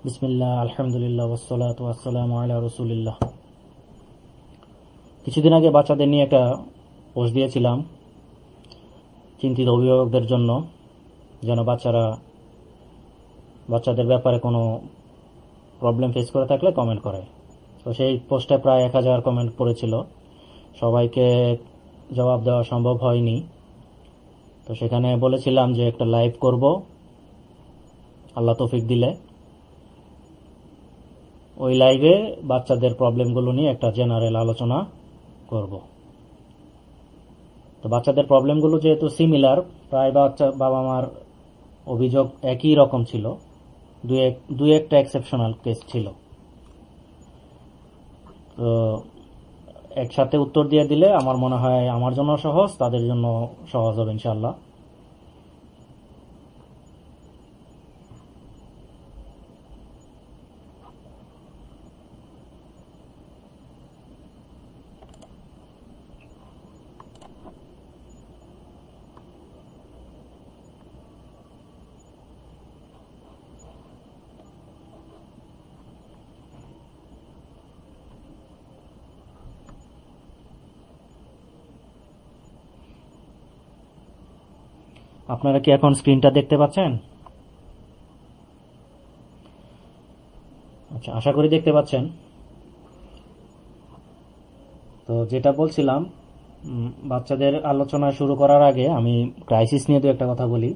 বিসমিল্লাহ, আলহামদুলিল্লাহ, ওয়াসসালাতু ওয়াসসালামু আলা রাসূলিল্লাহ। কিছুদিন আগে বাচ্চাদের নিয়ে একটা পোস্ট দিয়েছিলাম চিন্তিত অভিভাবকদের জন্য, যেন বাচ্চাদের ব্যাপারে কোনো প্রবলেম ফেস করে থাকলে কমেন্ট করে। তো সেই পোস্টে প্রায় 1000 কমেন্ট পড়েছিল। সবাইকে জবাব দেওয়া সম্ভব হয়নি। তো সেখানে বলেছিলাম যে একটা লাইভ করব আল্লাহ তৌফিক দিলে। ওই লাইভে বাচ্চাদের প্রবলেমগুলো নিয়ে একটা জেনারেল আলোচনা করব। তো বাচ্চাদের প্রবলেমগুলো যেহেতু সিমিলার, প্রায় বাবা মার অভিযোগ একই রকম ছিল, দুই একটা এক্সেপশনাল কেস ছিল। তো একসাথে উত্তর দিয়ে দিলে আমার মনে হয় আমার জন্য সহজ, তাদের জন্য সহজ হবে ইনশাল্লাহ। আপনারা কি এখন স্ক্রিনটা দেখতে পাচ্ছেন? আচ্ছা, আশা করি দেখতে পাচ্ছেন। তো যেটা বলছিলাম, বাচ্চাদের আলোচনা শুরু করার আগে আমি ক্রাইসিস নিয়ে দু একটা কথা বলি।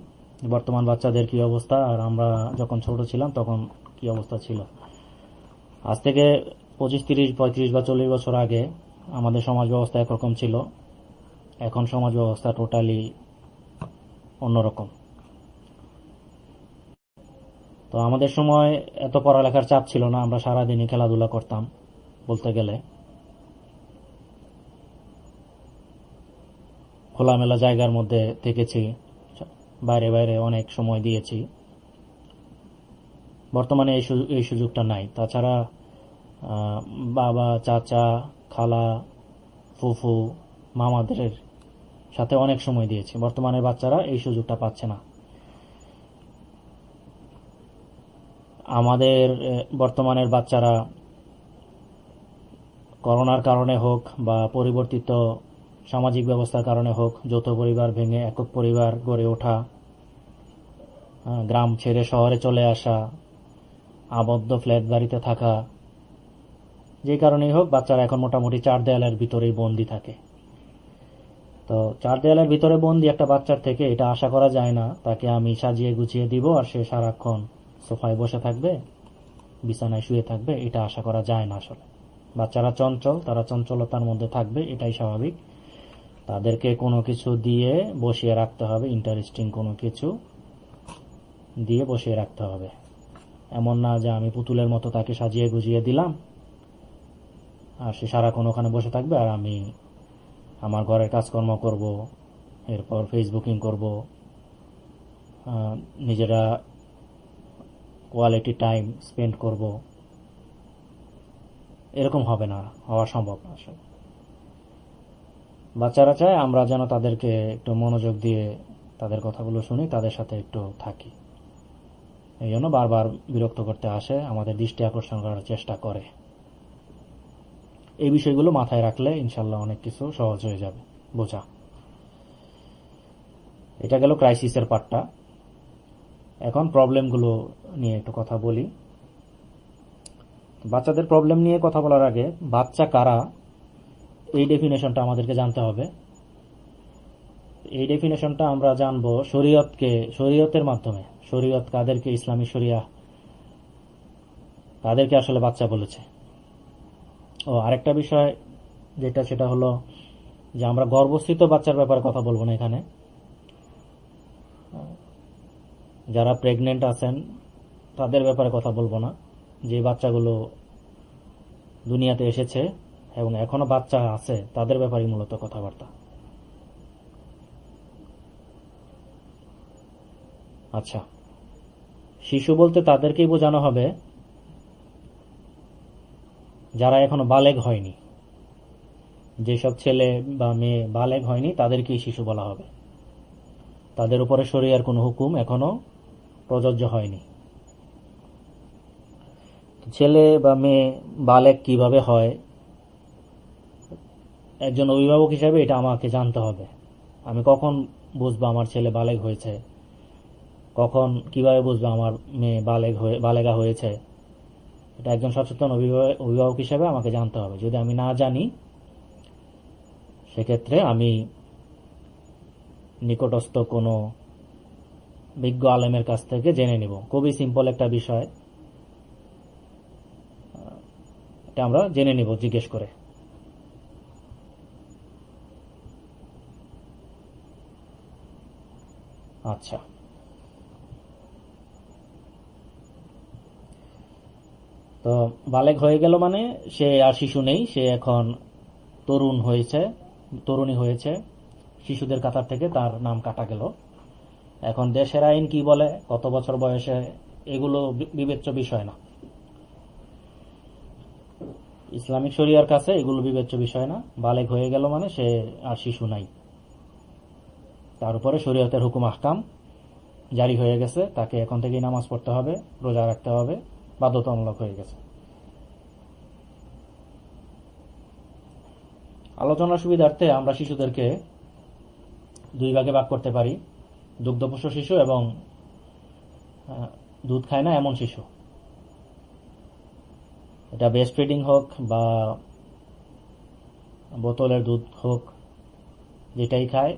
বর্তমান বাচ্চাদের কি অবস্থা, আর আমরা যখন ছোট ছিলাম তখন কি অবস্থা ছিল। আজ থেকে 25, 30, 35 বা 40 বছর আগে আমাদের সমাজ ব্যবস্থা একরকম ছিল, এখন সমাজ ব্যবস্থা টোটালি অন্যরকম। তো আমাদের সময় এত পড়ালেখার চাপ ছিল না, আমরা সারাদিনই খেলাধুলা করতাম বলতে গেলে। খোলামেলা জায়গার মধ্যে থেকেছি, বাইরে বাইরে অনেক সময় দিয়েছি। বর্তমানে এই সুযোগটা নাই। তাছাড়া বাবা, চাচা, খালা, ফুফু, মামাদের সাথে অনেক সময় দিয়েছি। বর্তমানের বাচ্চারা এই সুযোগটা পাচ্ছে না। আমাদের বর্তমানের বাচ্চারা করোনার কারণে হোক বা পরিবর্তিত সামাজিক ব্যবস্থার কারণে হোক, যৌথ পরিবার ভেঙে একক পরিবার গড়ে ওঠা, গ্রাম ছেড়ে শহরে চলে আসা, আবদ্ধ ফ্ল্যাট বাড়িতে থাকা, যে কারণেই হোক বাচ্চারা এখন মোটামুটি 4 দেয়ালের ভিতরেই বন্দি থাকে। তো 4 দেয়ালের ভিতরে বন্দি একটা বাচ্চার থেকে এটা আশা করা যায় না তাকে আমি সাজিয়ে গুছিয়ে দিব আর সে সারাক্ষণ সোফায় বসে থাকবে, বিছানায় শুয়ে থাকবে, এটা আশা করা যায় না। আসলে বাচ্চারা চঞ্চল, তারা চঞ্চলতার মধ্যে থাকবে, এটাই স্বাভাবিক। তাদেরকে কোনো কিছু দিয়ে বসিয়ে রাখতে হবে, ইন্টারেস্টিং কোনো কিছু দিয়ে বসিয়ে রাখতে হবে। এমন না যে আমি পুতুলের মতো তাকে সাজিয়ে গুজিয়ে দিলাম আর সে সারাক্ষণ ওখানে বসে থাকবে আর আমি আমার ঘরের কাজকর্ম করব, এরপর ফেসবুকিং করব, নিজেরা কোয়ালিটি টাইম স্পেন্ড করব। এরকম হবে না, হওয়া সম্ভব না। আসলে বাচ্চারা চায় আমরা যেন তাদেরকে একটু মনোযোগ দিয়ে তাদের কথাগুলো শুনি, তাদের সাথে একটু থাকি। এই জন্য বারবার বিরক্ত করতে আসে, আমাদের দৃষ্টি আকর্ষণ করার চেষ্টা করে। এই বিষয়গুলো মাথায় রাখলে ইনশাল্লাহ অনেক কিছু সহজ হয়ে যাবে বোঝা। এটা গেল ক্রাইসিসের পার্টটা। এখন প্রবলেমগুলো নিয়ে একটু কথা বলি। বাচ্চাদের প্রবলেম নিয়ে কথা বলার আগে বাচ্চা কারা এই ডেফিনেশনটা আমাদেরকে জানতে হবে। এই ডেফিনেশনটা আমরা জানবো শরীয়তের মাধ্যমে। শরীয়ত কাদেরকে, ইসলামী শরিয়া কাদেরকে আসলে বাচ্চা বলেছে। ও আরেকটা বিষয় যেটা, সেটা হলো যে আমরা গর্ভস্থিত বাচ্চার ব্যাপারে কথা বলবো না এখানে। যারা প্রেগনেন্ট আছেন তাদের ব্যাপারে কথা বলবো না। যে বাচ্চাগুলো দুনিয়াতে এসেছে এবং এখনো বাচ্চা আছে তাদের ব্যাপারে মূলত কথাবার্তা। আচ্ছা, শিশু বলতে তাদেরকেই বোঝানো হবে যারা এখনো বালেগ হয়নি। যেসব ছেলে বা মেয়ে বালেগ হয়নি তাদেরকেই শিশু বলা হবে। তাদের উপরে শরিয়ার কোনো হুকুম এখনো প্রযোজ্য হয়নি। ছেলে বা মেয়ে বালেগ কিভাবে হয়, একজন অভিভাবক হিসেবে এটা আমাকে জানতে হবে। আমি কখন বুঝবো আমার ছেলে বালেগ হয়েছে, কখন কিভাবে বুঝবো আমার মেয়ে বালেগা হয়েছে, এটা একজন সচেতন অভিভাবক হিসেবে আমাকে জানতে হবে। যদি আমি না জানি, সেক্ষেত্রে আমি নিকটস্থ কোনো বিজ্ঞ আলেমের কাছ থেকে জেনে নিব। খুবই সিম্পল একটা বিষয়, এটা আমরা জেনে নিব জিজ্ঞেস করে। আচ্ছা, তো বালেগ হয়ে গেল মানে সে আর শিশু নেই, সে এখন তরুণী হয়েছে। শিশুদের কাতার থেকে তার নাম কাটা গেল। এখন দেশের আইন কি বলে, কত বছর বয়সে, এগুলো বিবেচ্য বিষয় না। ইসলামিক শরিয়ার কাছে এগুলো বিবেচ্য বিষয় না। বালেগ হয়ে গেল মানে সে আর শিশু নাই, তার উপরে শরীয়তের হুকুম আহকাম জারি হয়ে গেছে, তাকে এখন থেকেই নামাজ পড়তে হবে, রোজা রাখতে হবে, বাধ্যতামূলক হয়ে গেছে। আলোচনার সুবিধার্থে আমরা শিশুদেরকে দুই ভাগে ভাগ করতে পারি: দুগ্ধপোষ্য শিশু এবং দুধ খায় না এমন শিশু। এটা ব্রেস্ট ফিডিং হোক বা বোতলের দুধ হোক, যেটাই খায়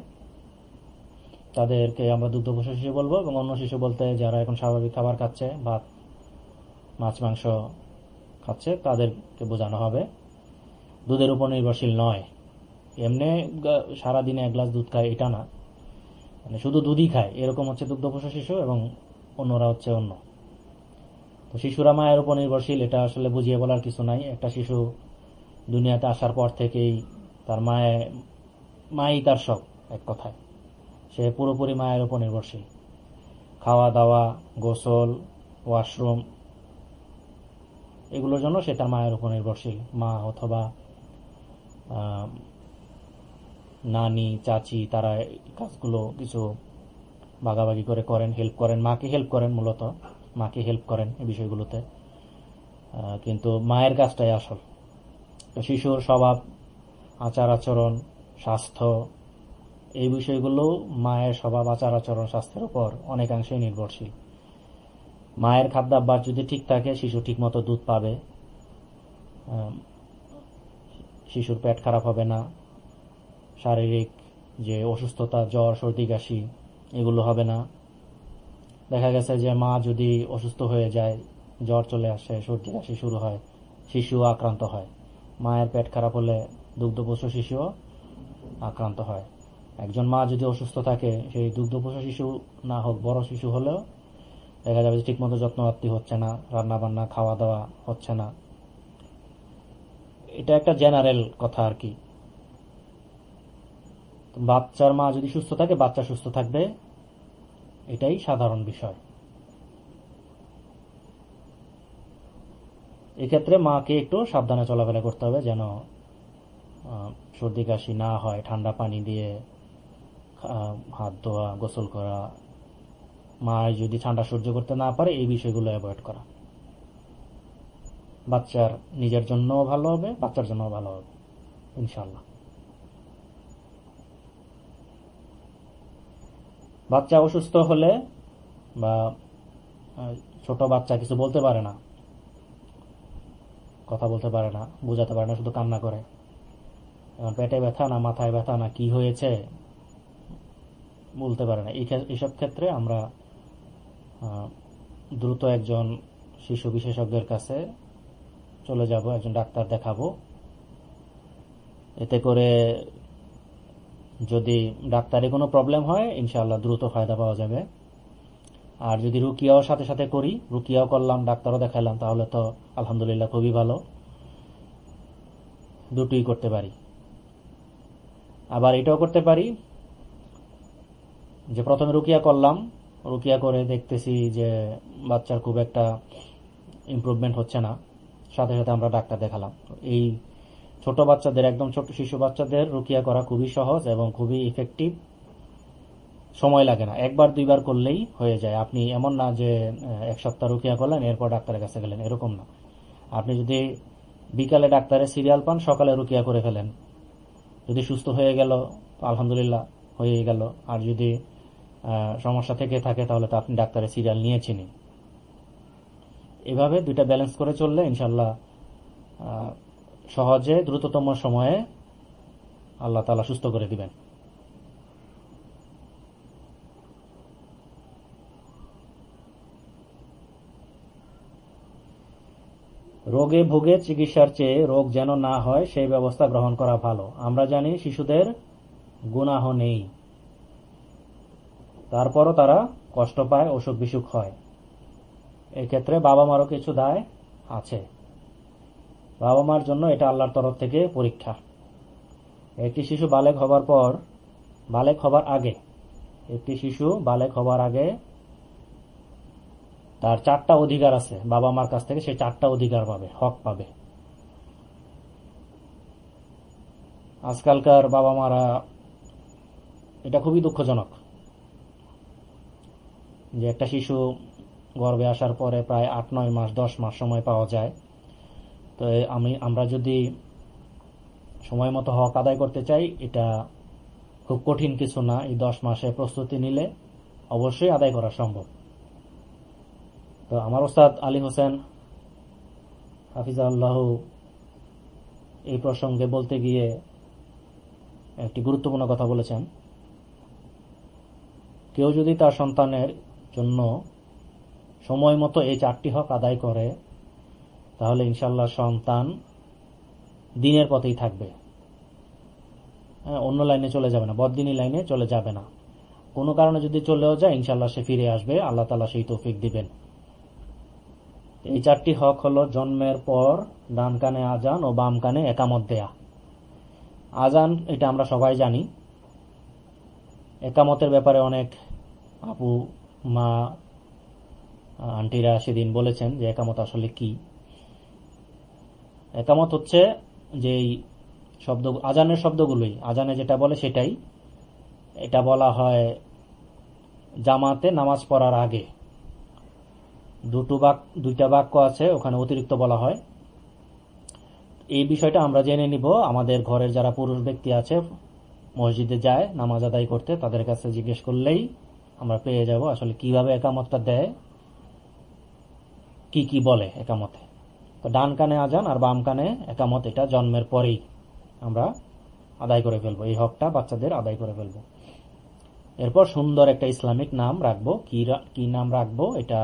তাদেরকে আমরা দুগ্ধপোষ্য শিশু বলবো। এবং অন্য শিশু বলতে যারা এখন স্বাভাবিক খাবার খাচ্ছে, ভাত মাছ মাংস খাচ্ছে, তাদেরকে বোঝানো হবে। দুধের উপর নির্ভরশীল নয়, এমনি সারাদিনে এক গ্লাস দুধ খায় এটা না, মানে শুধু দুধই খায় এরকম হচ্ছে দুগ্ধপোষ্য শিশু, এবং অন্যরা হচ্ছে অন্য। তো শিশুরা মায়ের উপর নির্ভরশীল, এটা আসলে বুঝিয়ে বলার কিছু নাই। একটা শিশু দুনিয়াতে আসার পর থেকেই তার মাই তার সব, এক কথায় সে পুরোপুরি মায়ের উপর নির্ভরশীল। খাওয়া দাওয়া, গোসল, ওয়াশরুম, এগুলোর জন্য সে তার মায়ের উপর নির্ভরশীল। মা অথবা নানি, চাচি, তারা কাজগুলো কিছু ভাগাভাগি করে করেন, হেল্প করেন, মাকে হেল্প করেন, মূলত মাকে হেল্প করেন এই বিষয়গুলোতে। কিন্তু মায়ের কাজটাই আসল। তো শিশুর স্বভাব, আচার আচরণ, স্বাস্থ্য, এই বিষয়গুলো মায়ের স্বভাব, আচার আচরণ, স্বাস্থ্যের উপর অনেকাংশেই নির্ভরশীল। মায়ের খাদ্যাভ্যাস যদি ঠিক থাকে, শিশু ঠিকমতো দুধ পাবে, শিশুর পেট খারাপ হবে না, শারীরিক যে অসুস্থতা, জ্বর, সর্দি, কাশি, এগুলো হবে না। দেখা গেছে যে মা যদি অসুস্থ হয়ে যায়, জ্বর চলে আসে, সর্দি কাশি শুরু হয়, শিশুও আক্রান্ত হয়। মায়ের পেট খারাপ হলে দুগ্ধপোষ্য শিশুও আক্রান্ত হয়। একজন মা যদি অসুস্থ থাকে, সেই দুগ্ধপোষ্য শিশু না হোক, বড় শিশু হলেও দেখা যাবে যে ঠিকমতো যত্নপ্রাপ্তি হচ্ছে না, রান্না বান্না, খাওয়া দাওয়া হচ্ছে না। এটা একটা জেনারেল কথা আর কি। বাচ্চার মা যদি সুস্থ থাকে, বাচ্চা সুস্থ থাকবে, এটাই সাধারণ বিষয়। এক্ষেত্রে মাকে একটু সাবধানে চলাফেরা করতে হবে, যেন সর্দি কাশি না হয়। ঠান্ডা পানি দিয়ে হাত ধোয়া, গোসল করা, মা যদি ঠান্ডা সহ্য করতে না পারে, এই বিষয়গুলো অ্যাভয়েড করা। বাচ্চার নিজের জন্যও ভালো হবে, বাচ্চার জন্যও ভালো হবে ইনশাল্লাহ। বাচ্চা অসুস্থ হলে বা ছোট বাচ্চা কিছু বলতে পারে না, কথা বলতে পারে না, বোঝাতে পারে না, শুধু কান্না করে, পেটে ব্যথা না মাথায় ব্যথা না কি হয়েছে বলতে পারে না, এইসব ক্ষেত্রে আমরা দ্রুত একজন শিশু বিশেষজ্ঞের কাছে চলে যাব, একজন ডাক্তার দেখাবো। এতে করে যদি ডাক্তারে কোনো প্রবলেম হয়, ইনশাআল্লাহ দ্রুত ফায়দা পাওয়া যাবে। আর যদি রুকিয়াও সাথে সাথে করি, রুকিয়াও করলাম, ডাক্তারও দেখালাম, তাহলে তো আলহামদুলিল্লাহ খুবই ভালো। দুটোই করতে পারি। আবার এটাও করতে পারি যে প্রথমে রুকিয়া করলাম, রুকিয়া করে দেখতেছি যে বাচ্চার খুব একটা ইমপ্রুভমেন্ট হচ্ছে না, সাথে সাথে আমরা ডাক্তার দেখালাম। এই ছোট বাচ্চাদের, একদম ছোট শিশু বাচ্চাদের রুকিয়া করা খুবই সহজ এবং খুবই ইফেক্টিভ, সময় লাগে না, একবার দুইবার করলেই হয়ে যায়। আপনি এমন না যে এক সপ্তাহ রুকিয়া করলেন, এরপর ডাক্তারের কাছে গেলেন, এরকম না। আপনি যদি বিকালে ডাক্তারের সিরিয়াল পান, সকালে রুকিয়া করে ফেলেন। যদি সুস্থ হয়ে গেল আলহামদুলিল্লাহ, হয়ে গেল। আর যদি সমস্যা থেকে থাকে তাহলে তো আপনি ডাক্তারের সিরিয়াল নিয়েছেনই। এভাবে দুইটা ব্যালেন্স করে চললে ইনশাল্লাহ সহজে দ্রুততম সময়ে আল্লাহ তাআলা সুস্থ করে দিবেন। রোগে ভোগে চিকিৎসার চেয়ে রোগ যেন না হয় সেই ব্যবস্থা গ্রহণ করা ভালো। আমরা জানি শিশুদের গুনাহ নেই, তারপরও তারা কষ্ট পায়, অসুখ বিসুখ হয়। এক্ষেত্রে বাবা মারও কিছু দায় আছে। বাবা মার জন্য এটা আল্লাহর তরফ থেকে পরীক্ষা। একটি শিশু বালেগ হবার আগে তার 4টা অধিকার আছে বাবা মার কাছ থেকে। সে 4টা অধিকার পাবে, হক পাবে। আজকালকার বাবা মারা, এটা খুবই দুঃখজনক যে একটা শিশু গর্ভে আসার পরে প্রায় 8-9 মাস 10 মাস সময় পাওয়া যায়। তো আমরা যদি সময় মতো হক আদায় করতে চাই, এটা খুব কঠিন কিছু না। এই 10 মাসে প্রস্তুতি নিলে অবশ্যই আদায় করা সম্ভব। তো আমার ওস্তাদ আলী হোসেন হাফিজাহুল্লাহ এই প্রসঙ্গে বলতে গিয়ে একটি গুরুত্বপূর্ণ কথা বলেছেন। কেউ যদি তার সন্তানের জন্য সময় মতো এই 4টি হক আদায় করে, তাহলে ইনশাল্লাহ সন্তান দিনের পথেই থাকবে, অন্য লাইনে চলে যাবে না, বদদিনী লাইনে চলে যাবে না। কোনো কারণে যদি চলেও যায় ইনশাল্লাহ সে ফিরে আসবে, আল্লাহ তাআলা সেই তৌফিক দিবেন। এই 4টি হক হলো জন্মের পর ডান কানে আজান ও বাম কানে একামত দেয়া। আজান এটা আমরা সবাই জানি। একামতের ব্যাপারে অনেক আপু, মা, আন্টিরা সেদিন বলেছেন যে একামত আসলে কি। একামত হচ্ছে যে শব্দ, আজানের শব্দগুলোই, আজানে যেটা বলে সেটাই। এটা বলা হয় জামাতে নামাজ পড়ার আগে। দুইটা বাক্য আছে, ওখানে অতিরিক্ত বলা হয়। এই বিষয়টা আমরা জেনে নিব। আমাদের ঘরের যারা পুরুষ ব্যক্তি আছে, মসজিদে যায় নামাজ আদায় করতে, তাদের কাছে জিজ্ঞেস করলেই আমরা পেয়ে যাব আসলে কিভাবে একামতটা দেয়, কি কি বলে একামতে। তো ডান কানে আজান আর বাম কানে একামত, এটা জন্মের পরেই আমরা আদায় করে ফেলবো। এই হকটা বাচ্চাদের আদায় করে ফেলবো। এরপর সুন্দর একটা ইসলামিক নাম রাখবো। কি নাম রাখবো এটা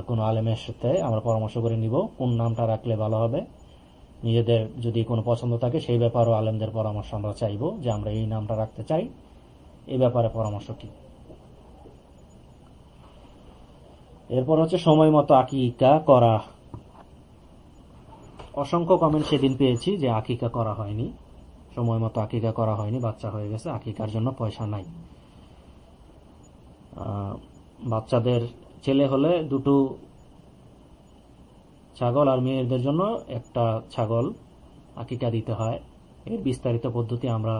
কোনো আলেমের সাথে আমরা পরামর্শ করে নিব, কোন নামটা রাখলে ভালো হবে। নিজেদের যদি কোনো পছন্দ থাকে সেই ব্যাপারেও আলেমদের পরামর্শ আমরা চাইবো, যে আমরা এই নামটা রাখতে চাই, এই ব্যাপারে পরামর্শ কি। এরপর হচ্ছে সময় মতো আকিকা করা। অসংখ্য কমেন্ট সেদিন পেয়েছি যে আকিকা করা হয়নি, সময় মতো আকিকা করা হয়নি, বাচ্চা হয়ে গেছে, আকিকার জন্য পয়সা নাই। বাচ্চাদের ছেলে হলে 2টো ছাগল আর মেয়েদের জন্য 1টা ছাগল আকিকা দিতে হয়। এর বিস্তারিত পদ্ধতি আমরা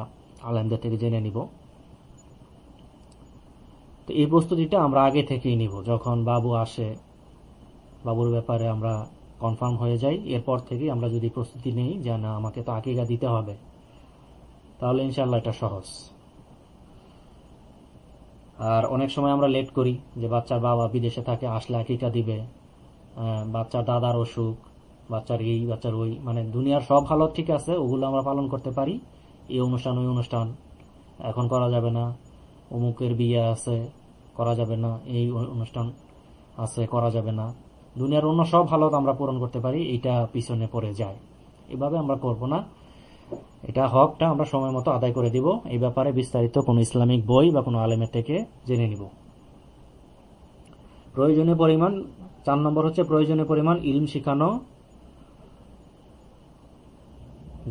আলেমদের থেকে জেনে নিব। তো এই প্রস্তুতিটা আমরা আগে থেকেই নিব। যখন বাবু আসে, বাবুর ব্যাপারে আমরা কনফার্ম হয়ে যাই, এরপর থেকেই আমরা যদি প্রস্তুতি নিই যে না আমাকে তো আকিকা দিতে হবে, তাহলে ইনশাআল্লাহ এটা সহজ। আর অনেক সময় আমরা লেট করি, যে বাচ্চার বাবা বিদেশে থাকে, আসলে আকিকা দিবে, বাচ্চার দাদার অসুখ, বাচ্চার এই বাচ্চার ওই, মানে দুনিয়ার সব হালত ঠিক আছে, ওগুলো আমরা পালন করতে পারি। এই অনুষ্ঠান ওই অনুষ্ঠান এখন করা যাবে না, অমুকের বিয়ে আছে করা যাবে না, এই অনুষ্ঠান আছে করা যাবে না, দুনিয়ার অন্য সব হালত আমরা পূরণ করতে পারি, এইটা পিছনে পড়ে যায়। এভাবে আমরা করব না, এটা হকটা আমরা সময় মতো আদায় করে দিব। এই ব্যাপারে বিস্তারিত কোনো ইসলামিক বই বা কোনো আলেমের থেকে জেনে নিব। প্রয়োজনীয় পরিমাণ 4 নম্বর হচ্ছে প্রয়োজনীয় পরিমাণ ইলম শিখানো,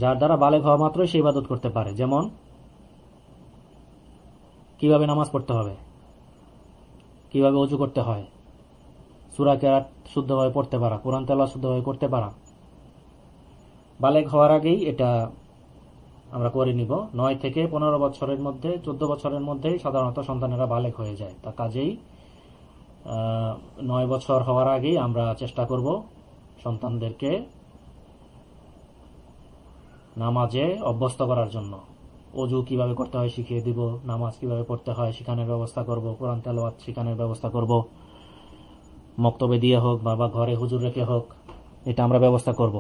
যার দ্বারা বালেগ হওয়া মাত্রই সে ইবাদত করতে পারে। যেমন কিভাবে নামাজ পড়তে হবে, কিভাবে ওযু করতে হয়, সূরা কেরাত শুদ্ধভাবে পড়তে পারা, কোরআন তেলাওয়াত শুদ্ধভাবে করতে পারা। বালেগ হওয়ার আগেই এটা আমরা করে নিব। 9 থেকে 15 বছরের মধ্যে, 14 বছরের মধ্যেই সাধারণত সন্তানেরা বালেগ হয়ে যায়। তা কাজেই 9 বছর হওয়ার আগেই আমরা চেষ্টা করব সন্তানদেরকে নামাজে অভ্যস্ত করার জন্য। অজু কিভাবে করতে হয় শিখিয়ে দিব, নামাজ কিভাবে পড়তে হয় শেখানোর ব্যবস্থা করব, কোরআন তেলাওয়াত শেখানোর ব্যবস্থা করব, মক্তবে দিয়ে হোক বা ঘরে হুজুর রেখে হোক, এটা আমরা ব্যবস্থা করব।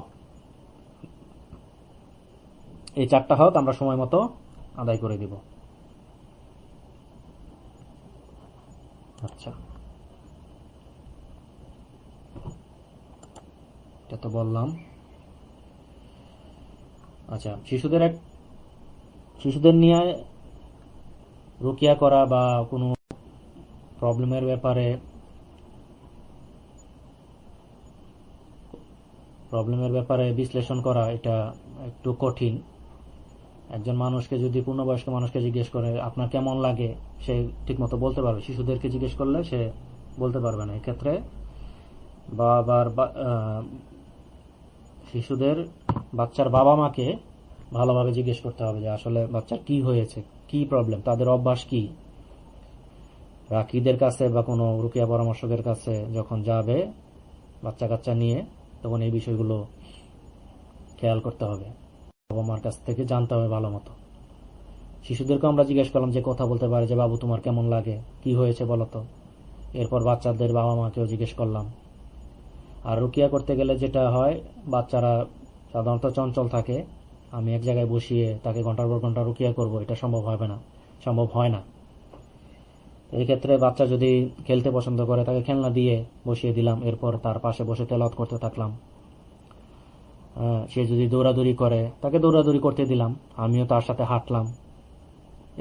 এই 4টা হক আমরা সময় মতো আদায় করে দিব। আচ্ছা, এটা তো বললাম। আচ্ছা, শিশুদের নিয়ে রুকিয়া করা বা কোনো প্রবলেমের ব্যাপারে বিশ্লেষণ করা এটা একটু কঠিন। একজন মানুষকে যদি পূর্ণবয়স্ক মানুষকে জিজ্ঞেস করে আপনার কেমন লাগে, সে ঠিকমতো বলতে পারবে। শিশুদেরকে জিজ্ঞেস করলে সে বলতে পারবে না। এক্ষেত্রে বাচ্চার বাবা মাকে ভালোভাবে জিজ্ঞেস করতে হবে যে আসলে বাচ্চার কি হয়েছে, কি প্রবলেম, তাদের অভ্যাস কি। রাকিদের কাছে বা কোনো রুকিয়া পরামর্শকের কাছে যখন যাবে বাচ্চা কাচ্চা নিয়ে, তখন এই বিষয়গুলো খেয়াল করতে হবে, বাবা মার কাছ থেকে জানতে হবে ভালো মতো। শিশুদেরকে আমরা জিজ্ঞেস করলাম যে কথা বলতে পারে যে বাবু তোমার কেমন লাগে, কি হয়েছে বলতো। এরপর বাচ্চাদের বাবা মাকেও জিজ্ঞেস করলাম। আর রুকিয়া করতে গেলে যেটা হয়, বাচ্চারা সাধারণত চঞ্চল থাকে। আমি এক জায়গায় বসিয়ে তাকে ঘন্টার পর ঘন্টা রুকিয়া করব, এটা সম্ভব হয় না। এই ক্ষেত্রে বাচ্চা যদি খেলতে পছন্দ করে তাকে খেলনা দিয়ে বসিয়ে দিলাম, এরপর তার পাশে বসে তেলাওয়াত করতে থাকলাম। সে যদি দৌড়াদৌড়ি করে তাকে দৌড়াদৌড়ি করতে দিলাম, আমিও তার সাথে হাঁটলাম।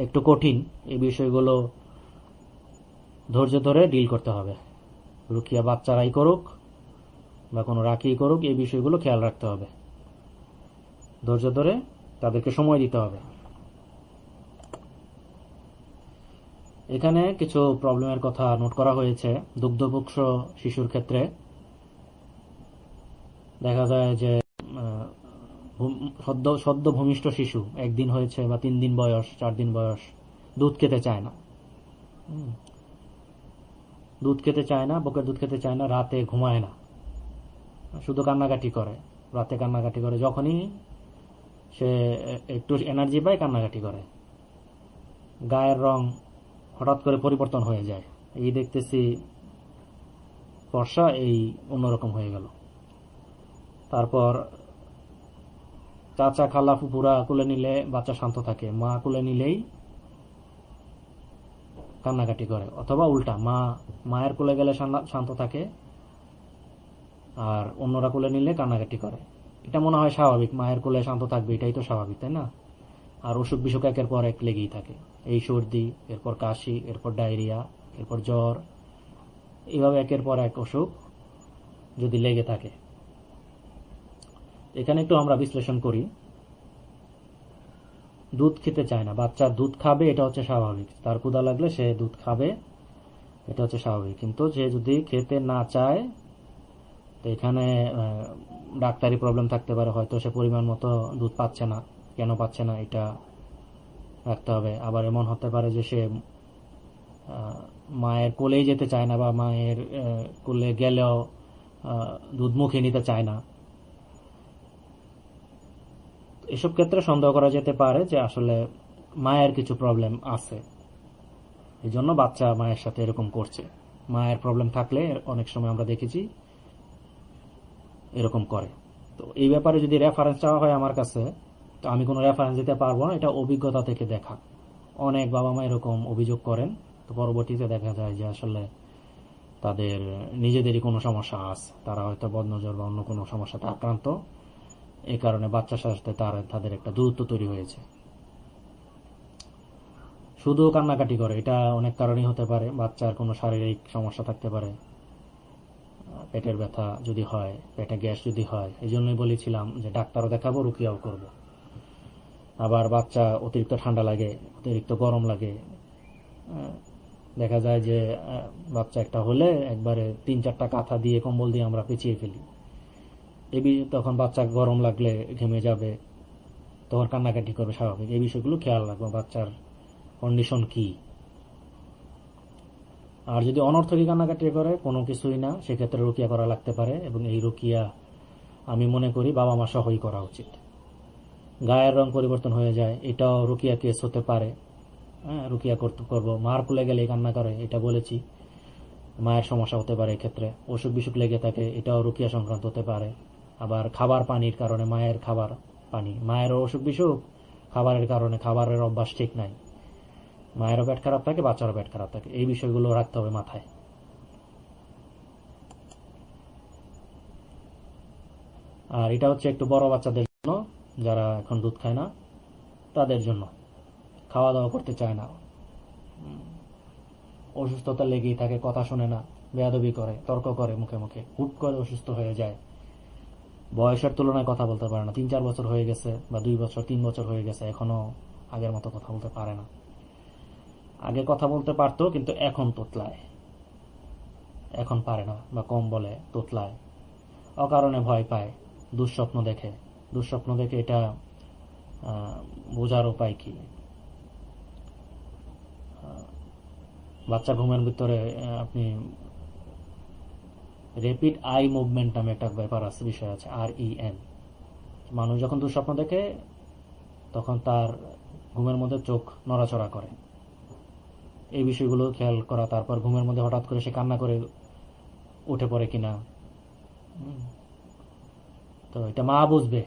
একটু কঠিন, এই বিষয়গুলো ধৈর্য ধরে ডিল করতে হবে। রুকিয়া বাচ্চারাই করুক বা কোনো রাখি করুক, এই বিষয়গুলো খেয়াল রাখতে হবে, ধৈর্য ধরে তাদেরকে সময় দিতে হবে। এখানে কিছু প্রবলেমের কথা নোট করা হয়েছে। দুগ্ধপুষ্প শিশুর ক্ষেত্রে দেখা যায় যে সদ্য ভূমিষ্ঠ শিশু, 1 দিন হয়েছে বা 3 দিন বয়স, 4 দিন বয়স, দুধ খেতে চায় না, বকের দুধ খেতে চায় না, রাতে ঘুমায় না, শুধু কান্নাকাটি করে। রাতে কান্নাকাটি করে, যখনই সে একটু এনার্জি পায় কান্নাকাটি করে। গায়ের রং হঠাৎ করে পরিবর্তন হয়ে যায়, এই দেখতেছি বর্ষা, এই অন্যরকম হয়ে গেল। তারপর চাচা খালা ফুপুরা কোলে নিলে বাচ্চা শান্ত থাকে, মা কোলে নিলেই কান্নাকাটি করে, অথবা উল্টা, মায়ের কোলে গেলে শান্ত থাকে আর অন্যরা কোলে নিলে কান্নাকাটি করে। এটা মনে হয় স্বাভাবিক, মায়ের কোলে শান্ত থাকবে, এটাই তো স্বাভাবিক, তাই না? আর অসুখ বিসুখ একের পর এক লেগেই থাকে, এই সর্দি, এরপর কাশি, এরপর ডায়রিয়া, এরপর জ্বর, এইভাবে একের পর এক অসুখ যদি লেগে থাকে। এখানে একটু আমরা বিশ্লেষণ করি। দুধ খেতে চায় না, বাচ্চা দুধ খাবে, এটা হচ্ছে স্বাভাবিক। তার ক্ষুধা লাগলে সে দুধ খাবে, এটা হচ্ছে স্বাভাবিক। কিন্তু সে যদি খেতে না চায়, তো এখানে ডাক্তারি প্রবলেম থাকতে পারে, হয়তো সে পরিমাণ মতো দুধ পাচ্ছে না। কেন পাচ্ছে না এটা রাখতে হবে। আবার এমন হতে পারে যে সে মায়ের কোলেই যেতে চায় না, বা মায়ের কোলে গেলেও দুধ মুখে নিতে চায় না। এসব ক্ষেত্রে সন্দেহ করা যেতে পারে যে আসলে মায়ের কিছু প্রবলেম আছে, এই জন্য বাচ্চা মায়ের সাথে এরকম করছে। মায়ের প্রবলেম থাকলে অনেক সময় আমরা দেখেছি এরকম করে। তো এই ব্যাপারে যদি রেফারেন্স চাওয়া হয় আমার কাছে, তো আমি কোনো রেফারেন্স দিতে পারবো না, এটা অভিজ্ঞতা থেকে দেখা। অনেক বাবা মা এরকম অভিযোগ করেন, তো পরবর্তীতে দেখা যায় যে আসলে তাদের নিজেদেরই কোনো সমস্যা আছে, তারা হয়তো বদনজর বা অন্য কোনো সমস্যাতে আক্রান্ত, এই কারণে বাচ্চার সাথে তাদের একটা দূরত্ব তৈরি হয়েছে। শুধু কান্নাকাটি করে, এটা অনেক কারণেই হতে পারে। বাচ্চার কোনো শারীরিক সমস্যা থাকতে পারে, পেটের ব্যথা যদি হয়, পেটে গ্যাস যদি হয়, এই জন্যই বলেছিলাম যে ডাক্তারও দেখাবো, রুকিয়াও করব। আবার বাচ্চা অতিরিক্ত ঠান্ডা লাগে, অতিরিক্ত গরম লাগে, দেখা যায় যে বাচ্চা একটা হলে একবারে 3-4টা কাঁথা দিয়ে, কম্বল দিয়ে আমরা পেঁচিয়ে ফেলি। তখন বাচ্চা গরম লাগলে ঘেমে যাবে, তখন কান্নাকাটি করবে, স্বাভাবিক। এই বিষয়গুলো খেয়াল রাখবো, বাচ্চার কন্ডিশন কি। আর যদি অনর্থকী কান্নাকাটি করে, কোনো কিছুই না, সেক্ষেত্রে রুকিয়া করা লাগতে পারে। এবং এই রুকিয়া আমি মনে করি বাবা মা সহই করা উচিত। গায়ের রং পরিবর্তন হয়ে যায়, এটাও রুকিয়া কেস হতে পারে। হ্যাঁ, রুকিয়া করবো, মার কুলে গেলে কান্না করে, এটা বলেছি। মায়ের সমস্যা হতে পারে এক্ষেত্রে, অসুখ বিসুখ লেগে থাকে, এটাও রুকিয়া সংক্রান্ত হতে পারে। আবার খাবার পানির কারণে, মায়ের খাবার পানি, মায়েরও অসুখ বিসুখ, খাবারের কারণে, খাবারের অভ্যাস ঠিক নাই, মায়েরও পেট খারাপ থাকে, বাচ্চারও পেট খারাপ থাকে। এই বিষয়গুলো রাখতে হবে মাথায়। আর এটা হচ্ছে একটু বড় বাচ্চাদের জন্য, যারা এখন দুধ খায় না, তাদের জন্য। খাওয়া দাওয়া করতে চায় না, অসুস্থতা লেগেই থাকে, কথা শুনে না, বেয়াদবি করে, তর্ক করে, মুখে মুখে হুট করে অসুস্থ হয়ে যায়, বয়সের তুলনায় কথা বলতে পারে না, 3-4 বছর হয়ে গেছে বা 2 বছর 3 বছর হয়ে গেছে, এখনো আগের মতো কথা বলতে পারে না। আগে কথা বলতে পারতো, কিন্তু এখন তোতলায়, এখন পারে না, বা কম বলে, তোতলায়, অকারণে ভয় পায়, দুঃস্বপ্ন দেখে। দুঃস্বপ্ন দেখে এটা বোঝার উপায় কি? বাচ্চা ঘুমের ভিতরে আপনি রেপিড আই মুভমেন্ট নামে একটা ব্যাপার আছে, বিষয় আছে, REM। মানুষ যখন দুঃস্বপ্ন দেখে তখন তার ঘুমের মধ্যে চোখ নড়াচড়া করে, এই বিষয়গুলো খেয়াল করা। তারপর ঘুমের মধ্যে হঠাৎ করে সে কান্না করে উঠে পড়ে কিনা, তো এটা মা বুঝবে,